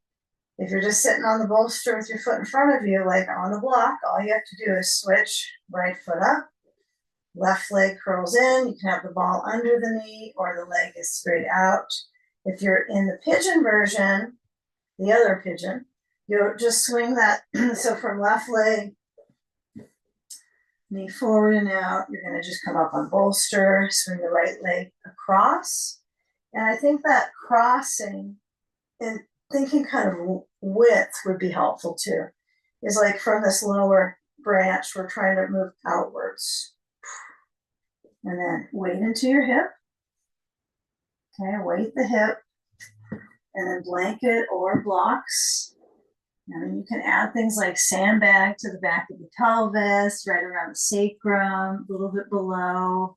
if you're just sitting on the bolster with your foot in front of you, like on the block, all you have to do is switch right foot up, left leg curls in. You can have the ball under the knee or the leg is straight out. If you're in the pigeon version, the other pigeon, you'll just swing that. So from left leg, knee forward and out, you're going to just come up on bolster, swing the right leg across. And I think that crossing and thinking kind of width would be helpful too. Is like from this lower branch, we're trying to move outwards. And then weight into your hip. Okay, weight the hip. And then blanket or blocks. And then you can add things like sandbag to the back of the pelvis, right around the sacrum, a little bit below,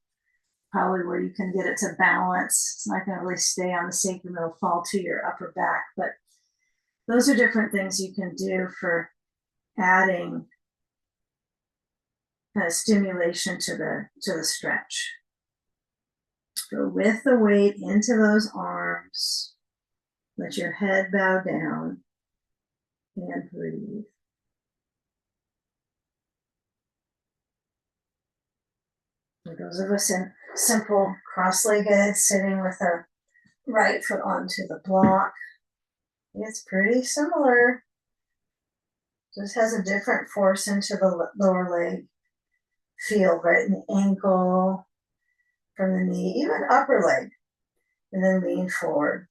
probably where you can get it to balance. It's not going to really stay on the sacrum, it'll fall to your upper back. But those are different things you can do for adding kind of stimulation to the stretch. Go with the weight into those arms. Let your head bow down and breathe. For those of us in simple cross-legged, sitting with our right foot onto the block, it's pretty similar. Just has a different force into the lower leg. Feel right in the ankle, from the knee, even upper leg, and then lean forward.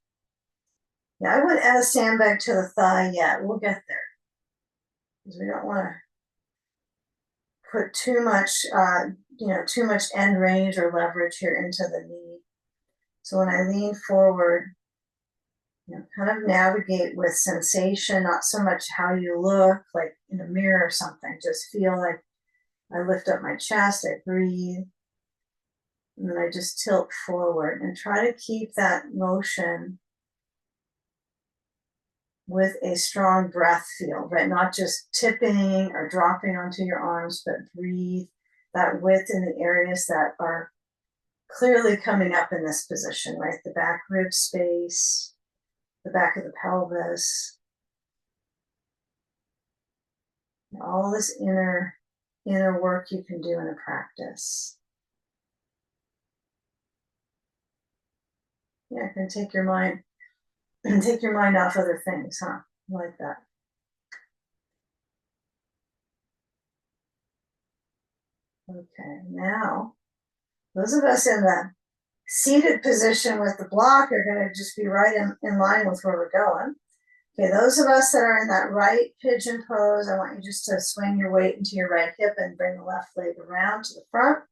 Yeah, I wouldn't add a sandbag to the thigh yet. We'll get there because we don't want to put too much, too much end range or leverage here into the knee. So when I lean forward, kind of navigate with sensation, not so much how you look, like in a mirror or something. Just feel like I lift up my chest, I breathe, and then I just tilt forward and try to keep that motion with a strong breath feel, right? Not just tipping or dropping onto your arms, but breathe that width in the areas that are clearly coming up in this position, right? The back rib space, the back of the pelvis, all this inner work you can do in a practice. Yeah, it can take your mind off other things, huh? Like that. Okay, now those of us in the seated position with the block are going to just be right in line with where we're going. Okay, those of us that are in that right pigeon pose, I want you just to swing your weight into your right hip and bring the left leg around to the front.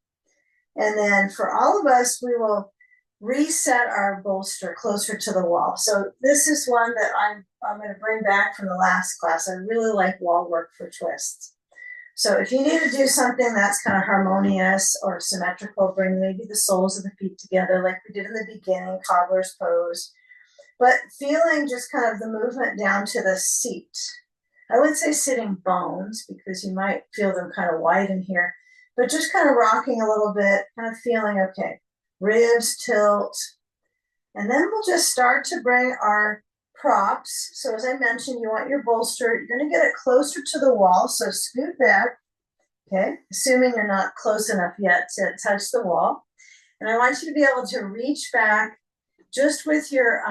And then for all of us, we will reset our bolster closer to the wall. So this is one that I'm going to bring back from the last class. I really like wall work for twists. So if you need to do something that's kind of harmonious or symmetrical, bring maybe the soles of the feet together like we did in the beginning, cobbler's pose, but feeling just kind of the movement down to the seat. I would say sitting bones because you might feel them kind of widen here, but just kind of rocking a little bit, kind of feeling, okay, ribs tilt. And then we'll just start to bring our props. So as I mentioned, you want your bolster, you're going to get it closer to the wall. So scoot back, okay, assuming you're not close enough yet to touch the wall. And I want you to be able to reach back just with your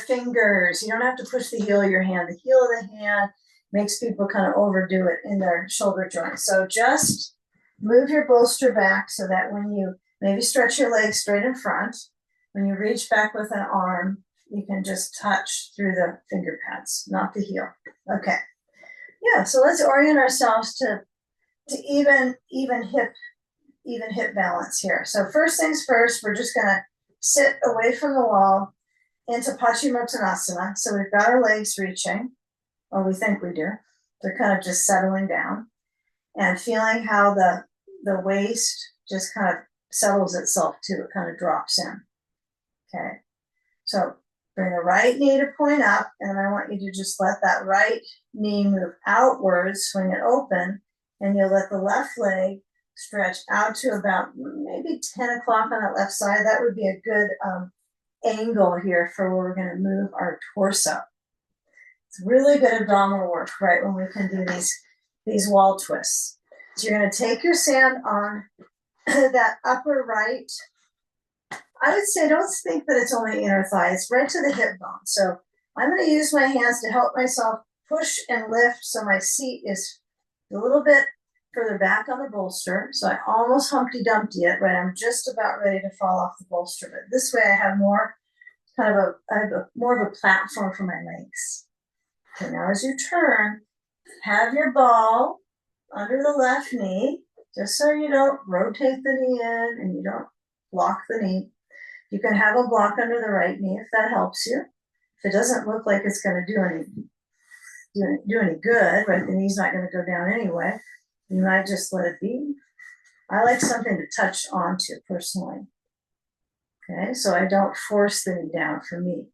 fingers. You don't have to push the heel of your hand. The heel of the hand makes people kind of overdo it in their shoulder joints. So just move your bolster back so that when you maybe stretch your legs straight in front, when you reach back with an arm, you can just touch through the finger pads, not the heel. Okay. Yeah, so let's orient ourselves to even hip balance here. So first things first, we're just gonna sit away from the wall into Paschimottanasana. So we've got our legs reaching, or we think we do. They're kind of just settling down and feeling how the waist just kind of settles itself too. It kind of drops in. Okay. So bring the right knee to point up, and I want you to just let that right knee move outwards, swing it open, and you'll let the left leg stretch out to about maybe 10 o'clock on that left side. That would be a good angle here for where we're going to move our torso. It's really good abdominal work, right, when we can do these wall twists. So you're going to take your sand on that upper right. I would say don't think that it's only inner thigh, it's right to the hip bone. So I'm going to use my hands to help myself push and lift so my seat is a little bit further back on the bolster. So I almost Humpty Dumpty it, right? I'm just about ready to fall off the bolster, but this way I have more more of a platform for my legs. Okay, now as you turn, have your ball under the left knee, just so you don't rotate the knee in and you don't block the knee. You can have a block under the right knee if that helps you. If it doesn't look like it's going to do any good, right? The knee's not going to go down anyway. You might just let it be. I like something to touch onto personally. Okay, so I don't force the knee down for me.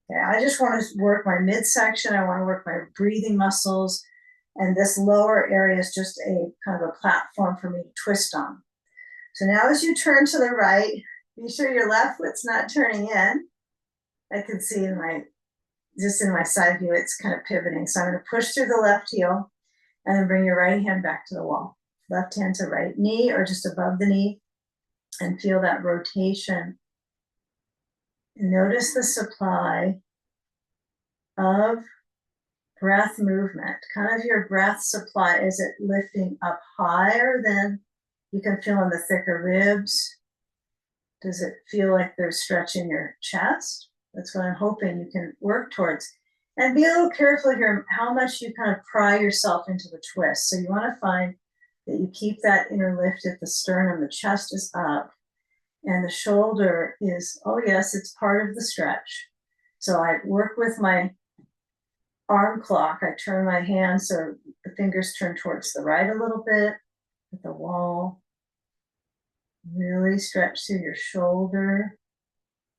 Okay, I just want to work my midsection. I want to work my breathing muscles. And this lower area is just a kind of a platform for me to twist on. So now as you turn to the right, be sure your left foot's not turning in. I can see in my side view, it's kind of pivoting. So I'm going to push through the left heel and then bring your right hand back to the wall. Left hand to right knee or just above the knee, and feel that rotation. And notice the supply of breath movement, kind of your breath supply. Is it lifting up higher than you can feel in the thicker ribs? Does it feel like there's stretch in your chest? That's what I'm hoping you can work towards. And be a little careful here how much you kind of pry yourself into the twist. So you want to find that you keep that inner lift at the sternum, the chest is up, and the shoulder is, oh yes, it's part of the stretch. So I work with my arm clock. I turn my hands so the fingers turn towards the right a little bit at the wall. Really stretch through your shoulder.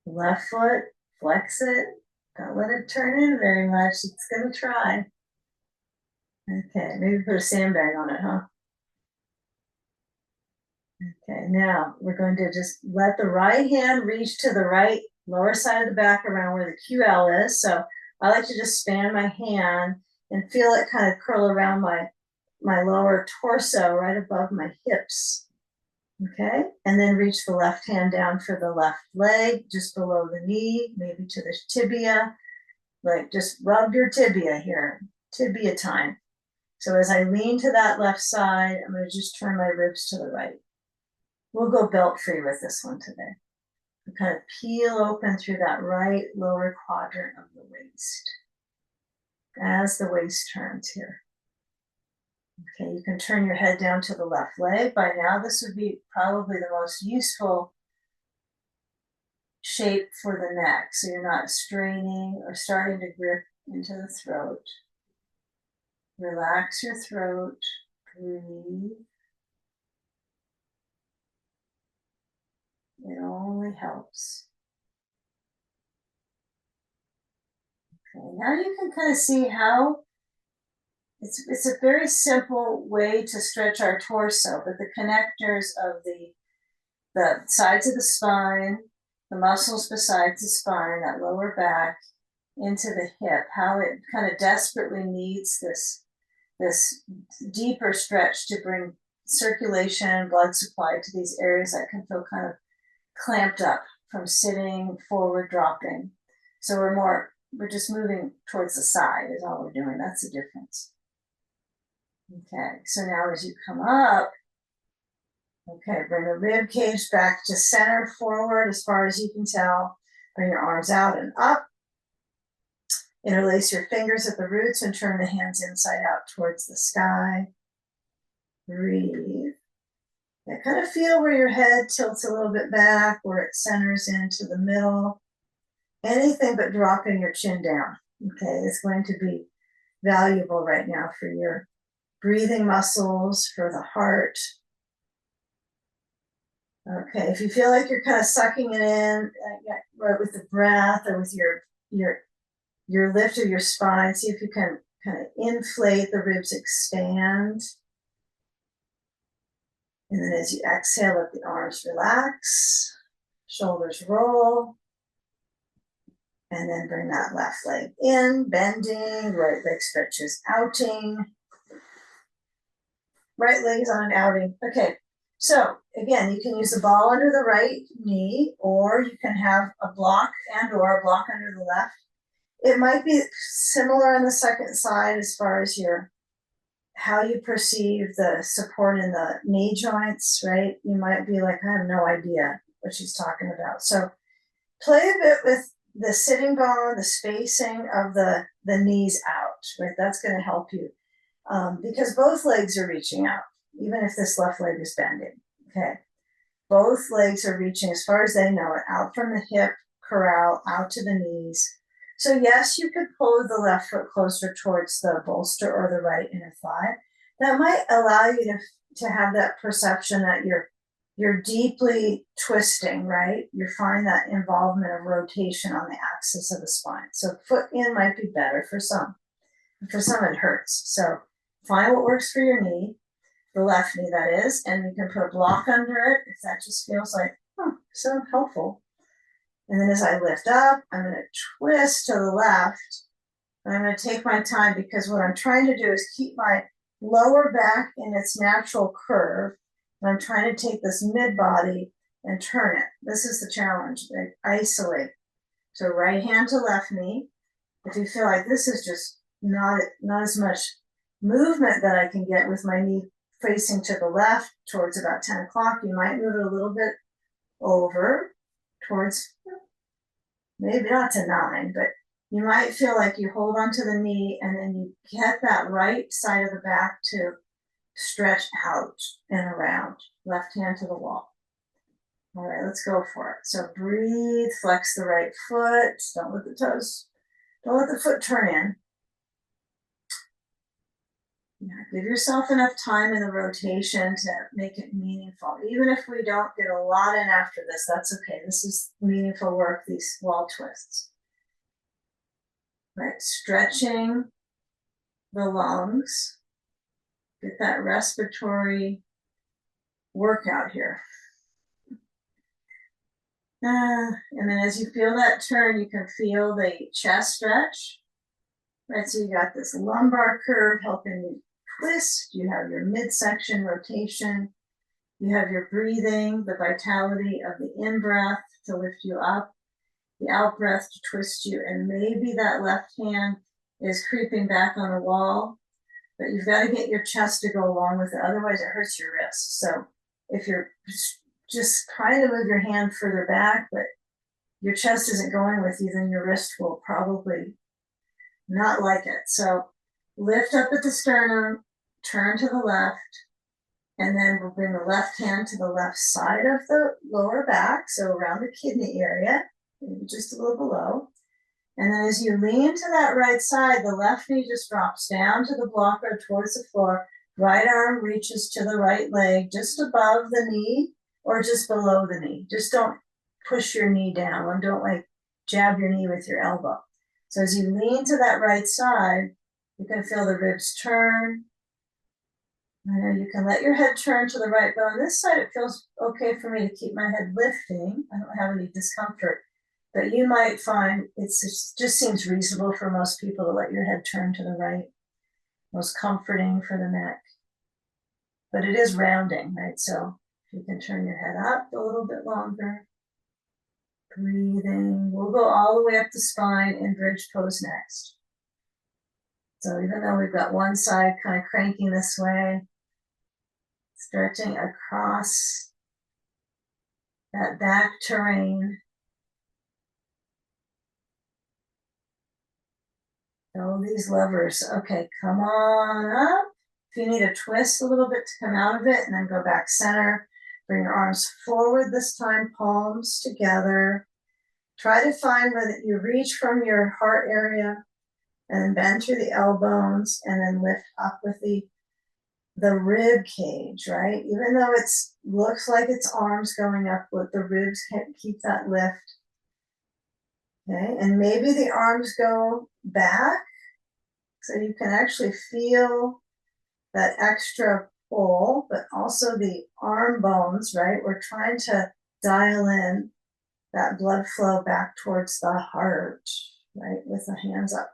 Left foot, flex it. Don't let it turn in very much. It's going to try. Okay, maybe put a sandbag on it, huh? Okay, now we're going to just let the right hand reach to the right lower side of the back around where the QL is. So I like to just span my hand and feel it kind of curl around my lower torso right above my hips. Okay, and then reach the left hand down for the left leg, just below the knee, maybe to the tibia. Like just rub your tibia here, tibia time. So as I lean to that left side, I'm going to just turn my ribs to the right. We'll go belt free with this one today. We kind of peel open through that right lower quadrant of the waist as the waist turns here. Okay, you can turn your head down to the left leg. By now, this would be probably the most useful shape for the neck, so you're not straining or starting to grip into the throat. Relax your throat, breathe. It only helps. Okay, now you can kind of see how it's a very simple way to stretch our torso, but the connectors of the sides of the spine, the muscles besides the spine, that lower back, into the hip, how it kind of desperately needs this deeper stretch to bring circulation and blood supply to these areas that can feel kind of clamped up from sitting forward, dropping. So we're just moving towards the side is all we're doing. That's the difference. Okay, so now as you come up, okay, bring the rib cage back to center forward as far as you can tell. Bring your arms out and up. Interlace your fingers at the roots and turn the hands inside out towards the sky. Breathe. Yeah, kind of feel where your head tilts a little bit back, where it centers into the middle. Anything but dropping your chin down, okay, is going to be valuable right now for your breathing muscles, for the heart. Okay, if you feel like you're kind of sucking it in, right, with the breath or with your lift of your spine, see if you can kind of inflate, the ribs expand. And then as you exhale, let the arms relax, shoulders roll. And then bring that left leg in, bending, right leg stretches, outing. Right leg is on an outing. Okay, so again, you can use the ball under the right knee, or you can have a block or a block under the left. It might be similar on the second side as far as how you perceive the support in the knee joints, right? You might be like, I have no idea what she's talking about. So play a bit with the sitting bone, the spacing of the knees out, right? That's going to help you because both legs are reaching out, even if this left leg is bending, okay? Both legs are reaching as far as they know it, out from the hip corral, out to the knees. So yes, you could pull the left foot closer towards the bolster or the right inner thigh. That might allow you to have that perception that you're deeply twisting, right? You find that involvement of rotation on the axis of the spine. So foot in might be better for some. For some it hurts. So find what works for your knee, the left knee that is, and you can put a block under it if that just feels like, so helpful. And then as I lift up, I'm going to twist to the left. And I'm going to take my time because what I'm trying to do is keep my lower back in its natural curve. And I'm trying to take this mid body and turn it. This is the challenge. Isolate. So right hand to left knee. If you feel like this is just not as much movement that I can get with my knee facing to the left towards about 10 o'clock, you might move it a little bit over towards, maybe not to 9, but you might feel like you hold onto the knee and then you get that right side of the back to stretch out and around, left hand to the wall. All right, let's go for it. So breathe, flex the right foot, don't let the foot turn in. Yeah, give yourself enough time in the rotation to make it meaningful. Even if we don't get a lot in after this, that's okay. This is meaningful work, these wall twists. Right, stretching the lungs. Get that respiratory workout here. And then as you feel that turn, you can feel the chest stretch. Right, so you got this lumbar curve helping you twist. You have your midsection rotation. You have your breathing, the vitality of the in-breath to lift you up, the out-breath to twist you, and maybe that left hand is creeping back on the wall, but you've got to get your chest to go along with it, otherwise it hurts your wrist. So if you're just trying to move your hand further back, but your chest isn't going with you, then your wrist will probably not like it. So lift up at the sternum, turn to the left, and then we'll bring the left hand to the left side of the lower back, so around the kidney area. maybe just a little below. And then as you lean to that right side, the left knee just drops down to the block or towards the floor. Right arm reaches to the right leg, just above the knee or just below the knee. Just don't push your knee down and don't like jab your knee with your elbow. So as you lean to that right side, you can feel the ribs turn. And you can let your head turn to the right, but on this side, it feels okay for me to keep my head lifting. I don't have any discomfort. But you might find it just seems reasonable for most people to let your head turn to the right. Most comforting for the neck. But it is rounding, right? So if you can turn your head up a little bit longer. Breathing. We'll go all the way up the spine in bridge pose next. So even though we've got one side kind of cranking this way, stretching across that back terrain. Oh, these levers. Okay, come on up. If you need a twist a little bit to come out of it and then go back center, bring your arms forward this time, palms together. Try to find where you reach from your heart area and bend through the elbows and then lift up with the rib cage, right? Even though it looks like it's arms going up, but the ribs can't keep that lift. Okay, and maybe the arms go back so you can actually feel that extra pull, but also the arm bones, right? We're trying to dial in that blood flow back towards the heart, right? With the hands up.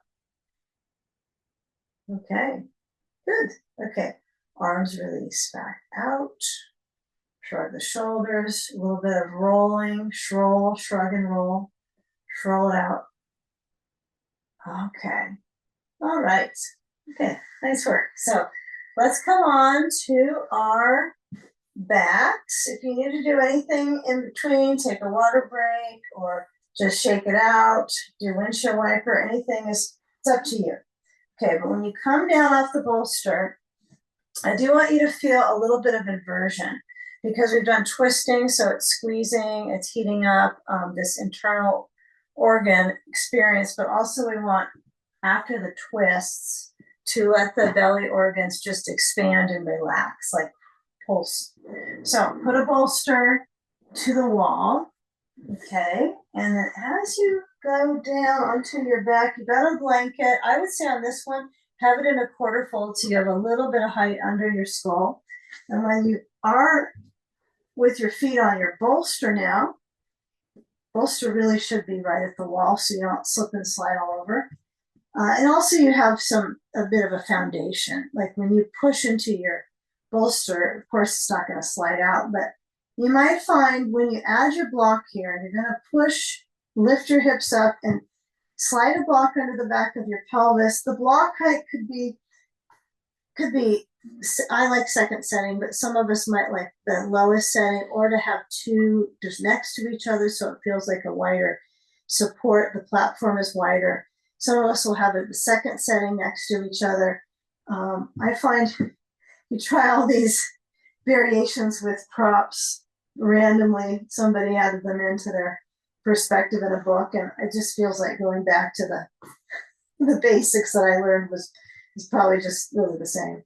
Okay, good. Okay, arms release back out. Shrug the shoulders, a little bit of rolling, roll, shrug and roll. Roll it out. Okay. All right. Okay. Nice work. So let's come on to our backs. If you need to do anything in between, take a water break or just shake it out, do windshield wiper, anything it's up to you. Okay, but when you come down off the bolster, I do want you to feel a little bit of inversion because we've done twisting, so it's squeezing, it's heating up this internal organ experience, but also we want, after the twists, to let the belly organs just expand and relax, like pulse. So put a bolster to the wall, okay? And then as you go down onto your back, you got a blanket. I would say on this one, have it in a quarter fold so you have a little bit of height under your skull. And when you are with your feet on your bolster now, bolster really should be right at the wall so you don't slip and slide all over. And also you have a bit of a foundation. Like when you push into your bolster, of course it's not going to slide out, but you might find when you add your block here, and you're going to push, lift your hips up and slide a block under the back of your pelvis. The block height could be, I like second setting, but some of us might like the lowest setting, or to have two just next to each other so it feels like a wider support. The platform is wider. Some of us will have it the second setting next to each other. I find you try all these variations with props randomly. Somebody added them into their perspective in a book, and it just feels like going back to the basics that I learned was probably just really the same.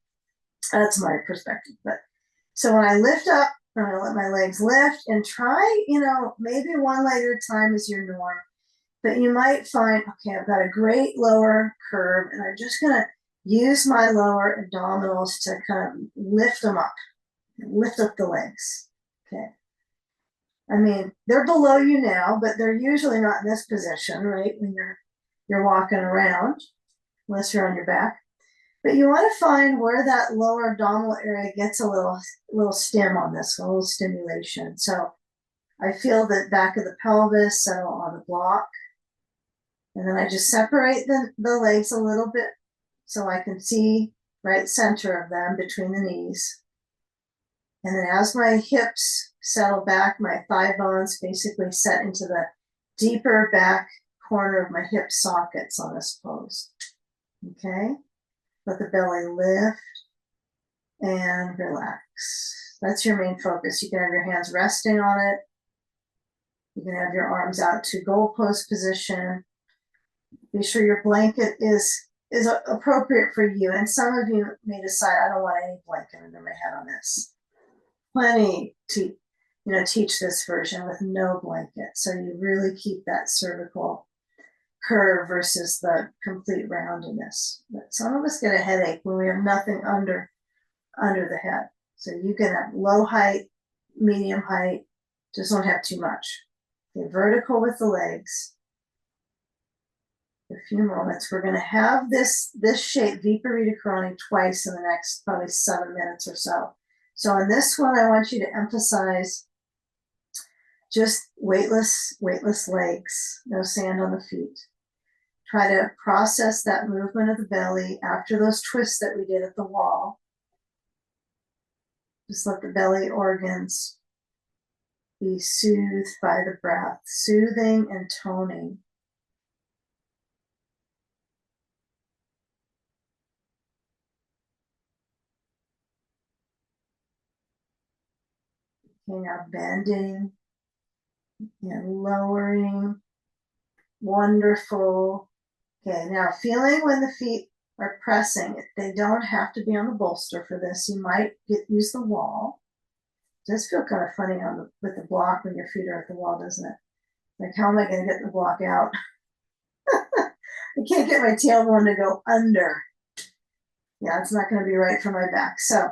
That's my perspective. But so when I lift up, I'm gonna let my legs lift and try, maybe one leg at a time is your norm. But you might find, okay, I've got a great lower curve, and I'm just gonna use my lower abdominals to kind of lift them up, lift up the legs. Okay. I mean, they're below you now, but they're usually not in this position, right? When you're walking around, unless you're on your back. But you want to find where that lower abdominal area gets a little stim on this, a little stimulation. So I feel the back of the pelvis settle on the block. And then I just separate the legs a little bit so I can see right center of them between the knees. And then as my hips settle back, my thigh bones basically set into the deeper back corner of my hip sockets on this pose. Okay? Let the belly lift and relax. That's your main focus. You can have your hands resting on it. You can have your arms out to goal pose position. Be sure your blanket is appropriate for you. And some of you may decide, I don't want any blanket under my head on this. Plenty to teach this version with no blanket. So you really keep that cervical curve versus the complete roundedness. But some of us get a headache when we have nothing under the head. So you can have low height, medium height, just don't have too much. Okay, vertical with the legs. A few moments. We're going to have this shape, Viparita Karani, twice in the next probably 7 minutes or so. So on this one, I want you to emphasize just weightless legs, no sand on the feet. Try to process that movement of the belly after those twists that we did at the wall. Just let the belly organs be soothed by the breath, soothing and toning. Okay, now bending and lowering. Wonderful. Okay, now feeling when the feet are pressing. They don't have to be on the bolster for this. You might use the wall. It does feel kind of funny with the block when your feet are at the wall, doesn't it? Like, how am I going to get the block out? I can't get my tailbone to go under. Yeah, it's not going to be right for my back. So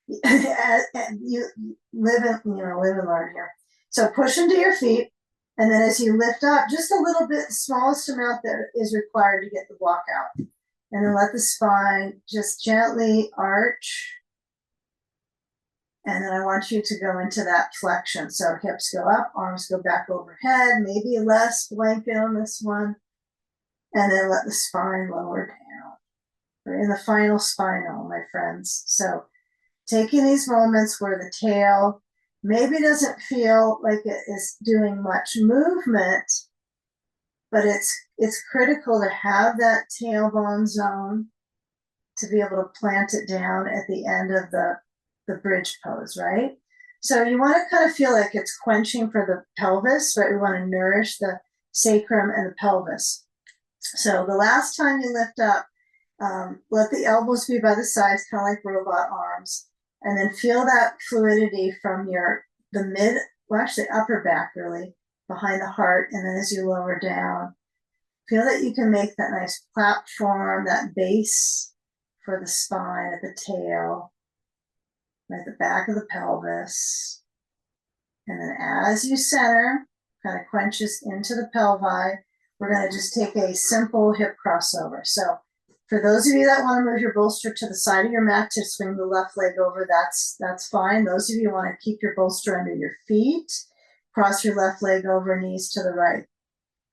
you live and learn here. So push into your feet, and then as you lift up, just a little bit, the smallest amount that is required to get the block out. And then let the spine just gently arch. And then I want you to go into that flexion. So hips go up, arms go back overhead, maybe less blanket on this one. And then let the spine lower down. We're in the final spinal, my friends. So taking these moments where the tail maybe doesn't feel like it is doing much movement, but it's critical to have that tailbone zone to be able to plant it down at the end of the bridge pose, right? So you want to kind of feel like it's quenching for the pelvis, right? We want to nourish the sacrum and the pelvis. So the last time you lift up, let the elbows be by the sides, kind of like robot arms, and then feel that fluidity from actually upper back, really, behind the heart. And then as you lower down, feel that you can make that nice platform, that base for the spine at the tail, at the back of the pelvis. And then as you center, kind of quenches into the pelvi, we're going to just take a simple hip crossover. So for those of you that want to move your bolster to the side of your mat to swing the left leg over, that's fine. Those of you who want to keep your bolster under your feet, cross your left leg over, knees to the right.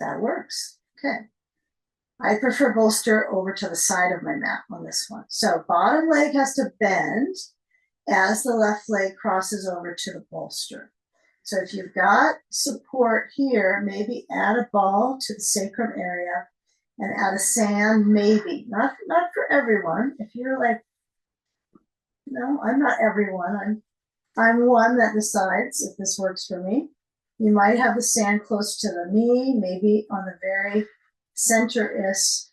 That works. Okay. I prefer bolster over to the side of my mat on this one. So bottom leg has to bend as the left leg crosses over to the bolster. So if you've got support here, maybe add a ball to the sacrum area and add a sand, maybe. Not for everyone. If you're like, no, I'm not everyone. I'm one that decides if this works for me. You might have the sand close to the knee, maybe on the very center-ish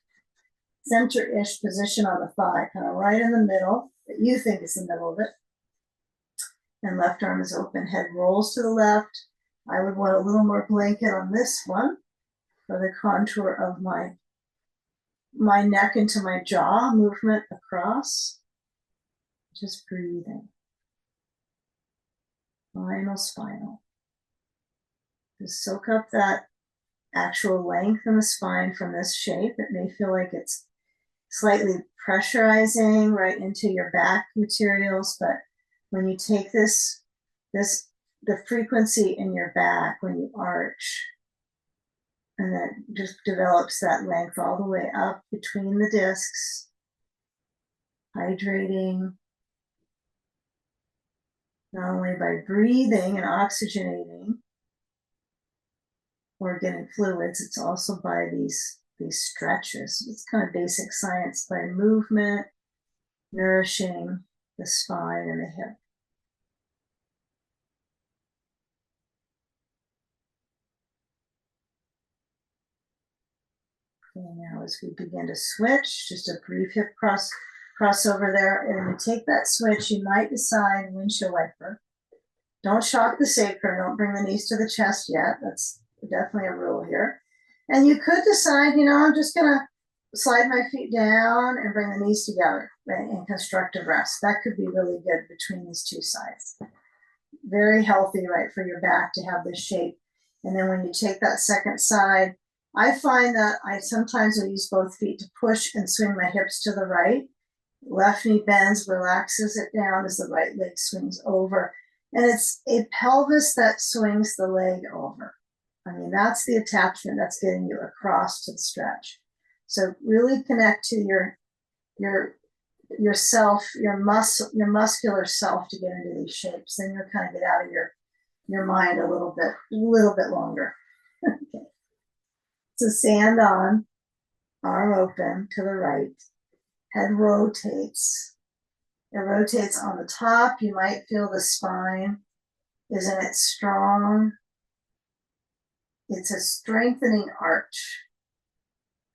position on the thigh, kind of right in the middle, that you think is the middle of it. And left arm is open, head rolls to the left. I would want a little more blanket on this one for the contour of my neck into my jaw, movement across. Just breathing. Final spinal. Just soak up that actual length in the spine from this shape. It may feel like it's slightly pressurizing right into your back materials, but when you take the frequency in your back when you arch, and then just develops that length all the way up between the discs, hydrating, not only by breathing and oxygenating or getting fluids, it's also by these stretches. It's kind of basic science by movement, nourishing the spine and the hip. And now as we begin to switch, just a brief hip crossover there. And when you take that switch, you might decide windshield wiper. Don't shock the sacrum. Don't bring the knees to the chest yet. That's definitely a rule here. And you could decide, I'm just going to slide my feet down and bring the knees together, right, in constructive rest. That could be really good between these two sides. Very healthy, right, for your back to have this shape. And then when you take that second side, I find that I sometimes will use both feet to push and swing my hips to the right. Left knee bends, relaxes it down as the right leg swings over. And it's a pelvis that swings the leg over. I mean, that's the attachment that's getting you across to the stretch. So really connect to yourself, your muscular self to get into these shapes. Then you'll kind of get out of your mind a little bit longer. Okay. So sand on, arm open to the right, head rotates. It rotates on the top. You might feel the spine. Isn't it strong? It's a strengthening arch.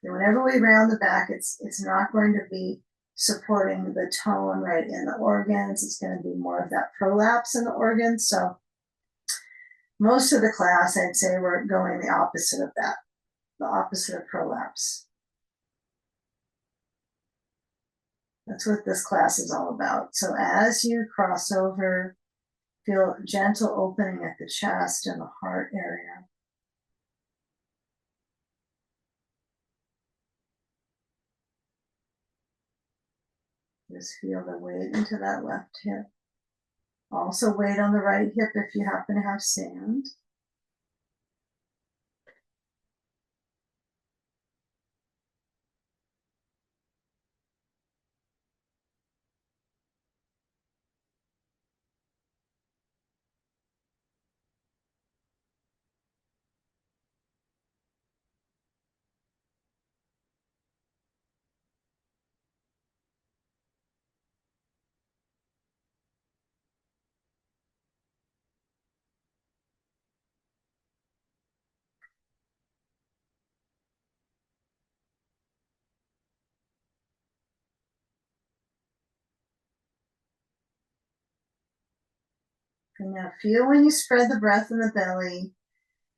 And whenever we round the back, it's not going to be supporting the tone right in the organs. It's going to be more of that prolapse in the organs. So most of the class, I'd say we're going the opposite of that, the opposite of prolapse. That's what this class is all about. So as you cross over, feel gentle opening at the chest and the heart area. Just feel the weight into that left hip. Also weight on the right hip if you happen to have sand. And now feel when you spread the breath in the belly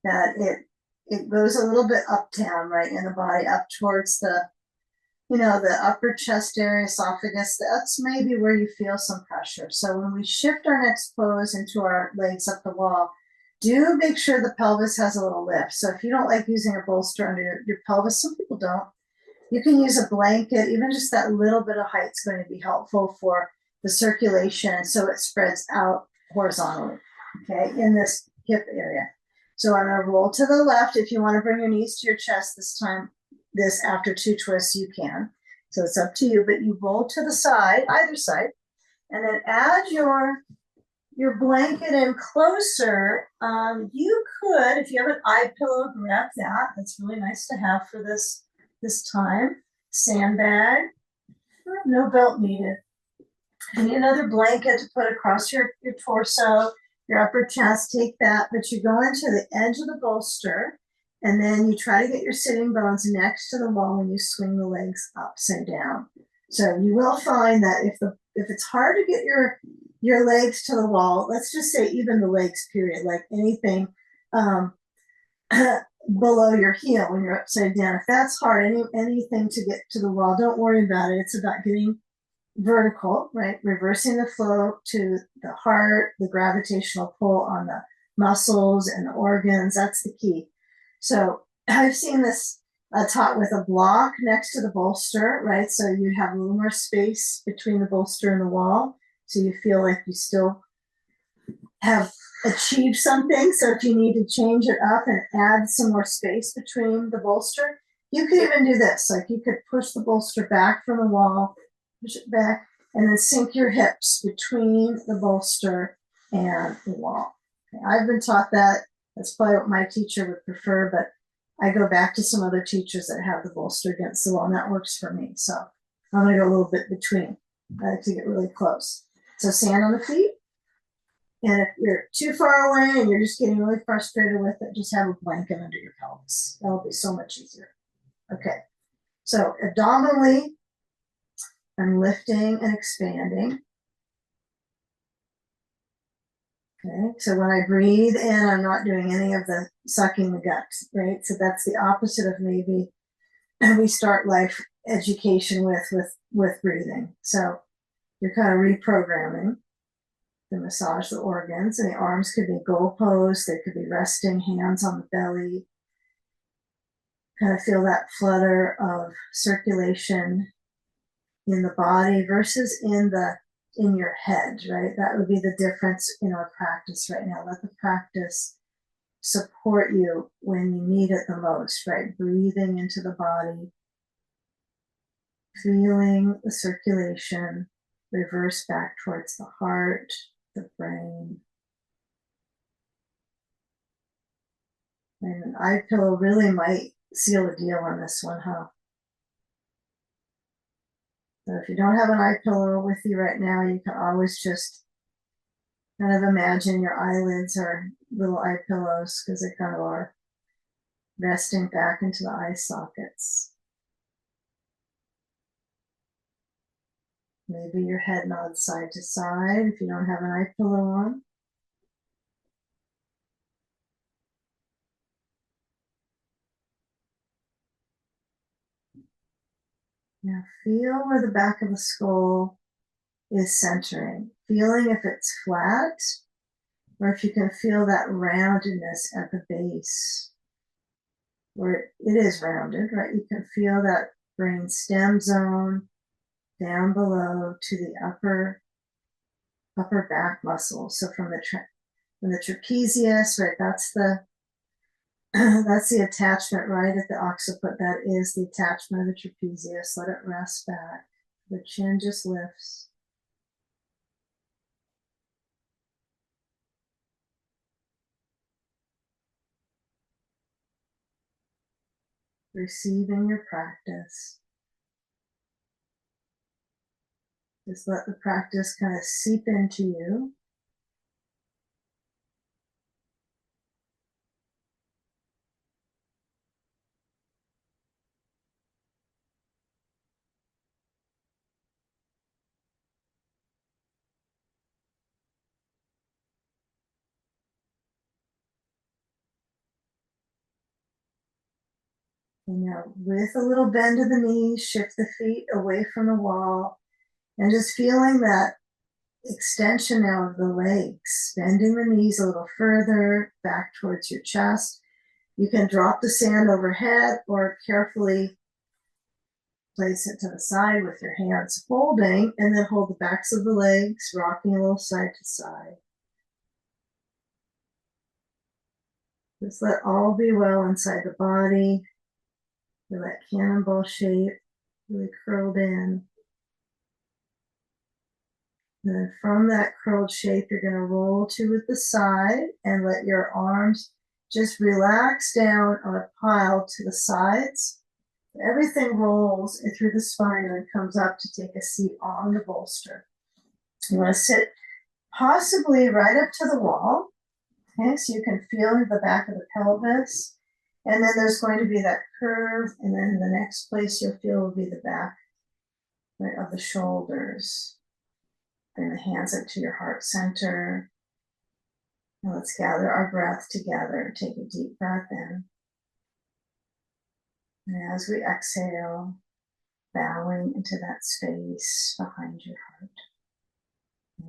that it goes a little bit up down, right, in the body, up towards the upper chest area, esophagus. That's maybe where you feel some pressure. So when we shift our next pose into our legs up the wall, do make sure the pelvis has a little lift. So if you don't like using a bolster under your pelvis, some people don't, you can use a blanket. Even just that little bit of height is going to be helpful for the circulation so it spreads out horizontally, okay, in this hip area. So I'm going to roll to the left. If you want to bring your knees to your chest this time, this after 2 twists, you can. So it's up to you, but you roll to the side, either side, and then add your blanket in closer. You could, if you have an eye pillow, grab that. That's really nice to have for this time. Sandbag, no belt needed. You need another blanket to put across your torso, your upper chest. Take that, but you go into the edge of the bolster, and then you try to get your sitting bones next to the wall when you swing the legs upside down. So you will find that if it's hard to get your legs to the wall, let's just say even the legs, period, like anything below your heel when you're upside down. If that's hard, anything to get to the wall, don't worry about it. It's about getting vertical, right? Reversing the flow to the heart, the gravitational pull on the muscles and the organs. That's the key. So I've seen this taught with a block next to the bolster, right? So you have a little more space between the bolster and the wall. So you feel like you still have achieved something. So if you need to change it up and add some more space between the bolster, you could even do this. Like you could push the bolster back from the wall, push it back, and then sink your hips between the bolster and the wall. Okay, I've been taught that. That's probably what my teacher would prefer, but I go back to some other teachers that have the bolster against the wall, and that works for me. So I'm going to go a little bit between. I like to get really close. So sand on the feet. And if you're too far away and you're just getting really frustrated with it, just have a blanket under your pelvis. That'll be so much easier. Okay. So abdominally, I'm lifting and expanding. Okay, so when I breathe in, I'm not doing any of the sucking the guts, right? So that's the opposite of maybe we start life education with breathing. So you're kind of reprogramming to massage the organs, and the arms could be goal pose, they could be resting, hands on the belly. Kind of feel that flutter of circulation in the body versus in your head, right? That would be the difference in our practice right now. Let the practice support you when you need it the most, right? Breathing into the body, feeling the circulation reverse back towards the heart, the brain. And an eye pillow really might seal the deal on this one, huh? So if you don't have an eye pillow with you right now, you can always just kind of imagine your eyelids are little eye pillows, because they kind of are, resting back into the eye sockets. Maybe your head nods side to side if you don't have an eye pillow on. Now feel where the back of the skull is centering, feeling if it's flat or if you can feel that roundedness at the base where it is rounded, right? You can feel that brain stem zone down below to the upper back muscle. So from the trapezius, right? That's the that's the attachment right at the occiput. That is the attachment of the trapezius. Let it rest back. The chin just lifts. Receiving your practice. Just let the practice kind of seep into you. And now with a little bend of the knees, shift the feet away from the wall and just feeling that extension now of the legs, bending the knees a little further back towards your chest. You can drop the sand overhead or carefully place it to the side with your hands holding, and then hold the backs of the legs, rocking a little side to side. Just let all be well inside the body. Feel that cannonball shape, really curled in. And then from that curled shape, you're going to roll to the side and let your arms just relax down on a pile to the sides. Everything rolls through the spine and comes up to take a seat on the bolster. You want to sit possibly right up to the wall. Okay, so you can feel the back of the pelvis. And then there's going to be that curve. And then the next place you'll feel will be the back, right, of the shoulders. Bring the hands up to your heart center. And let's gather our breath together. Take a deep breath in. And as we exhale, bowing into that space behind your heart.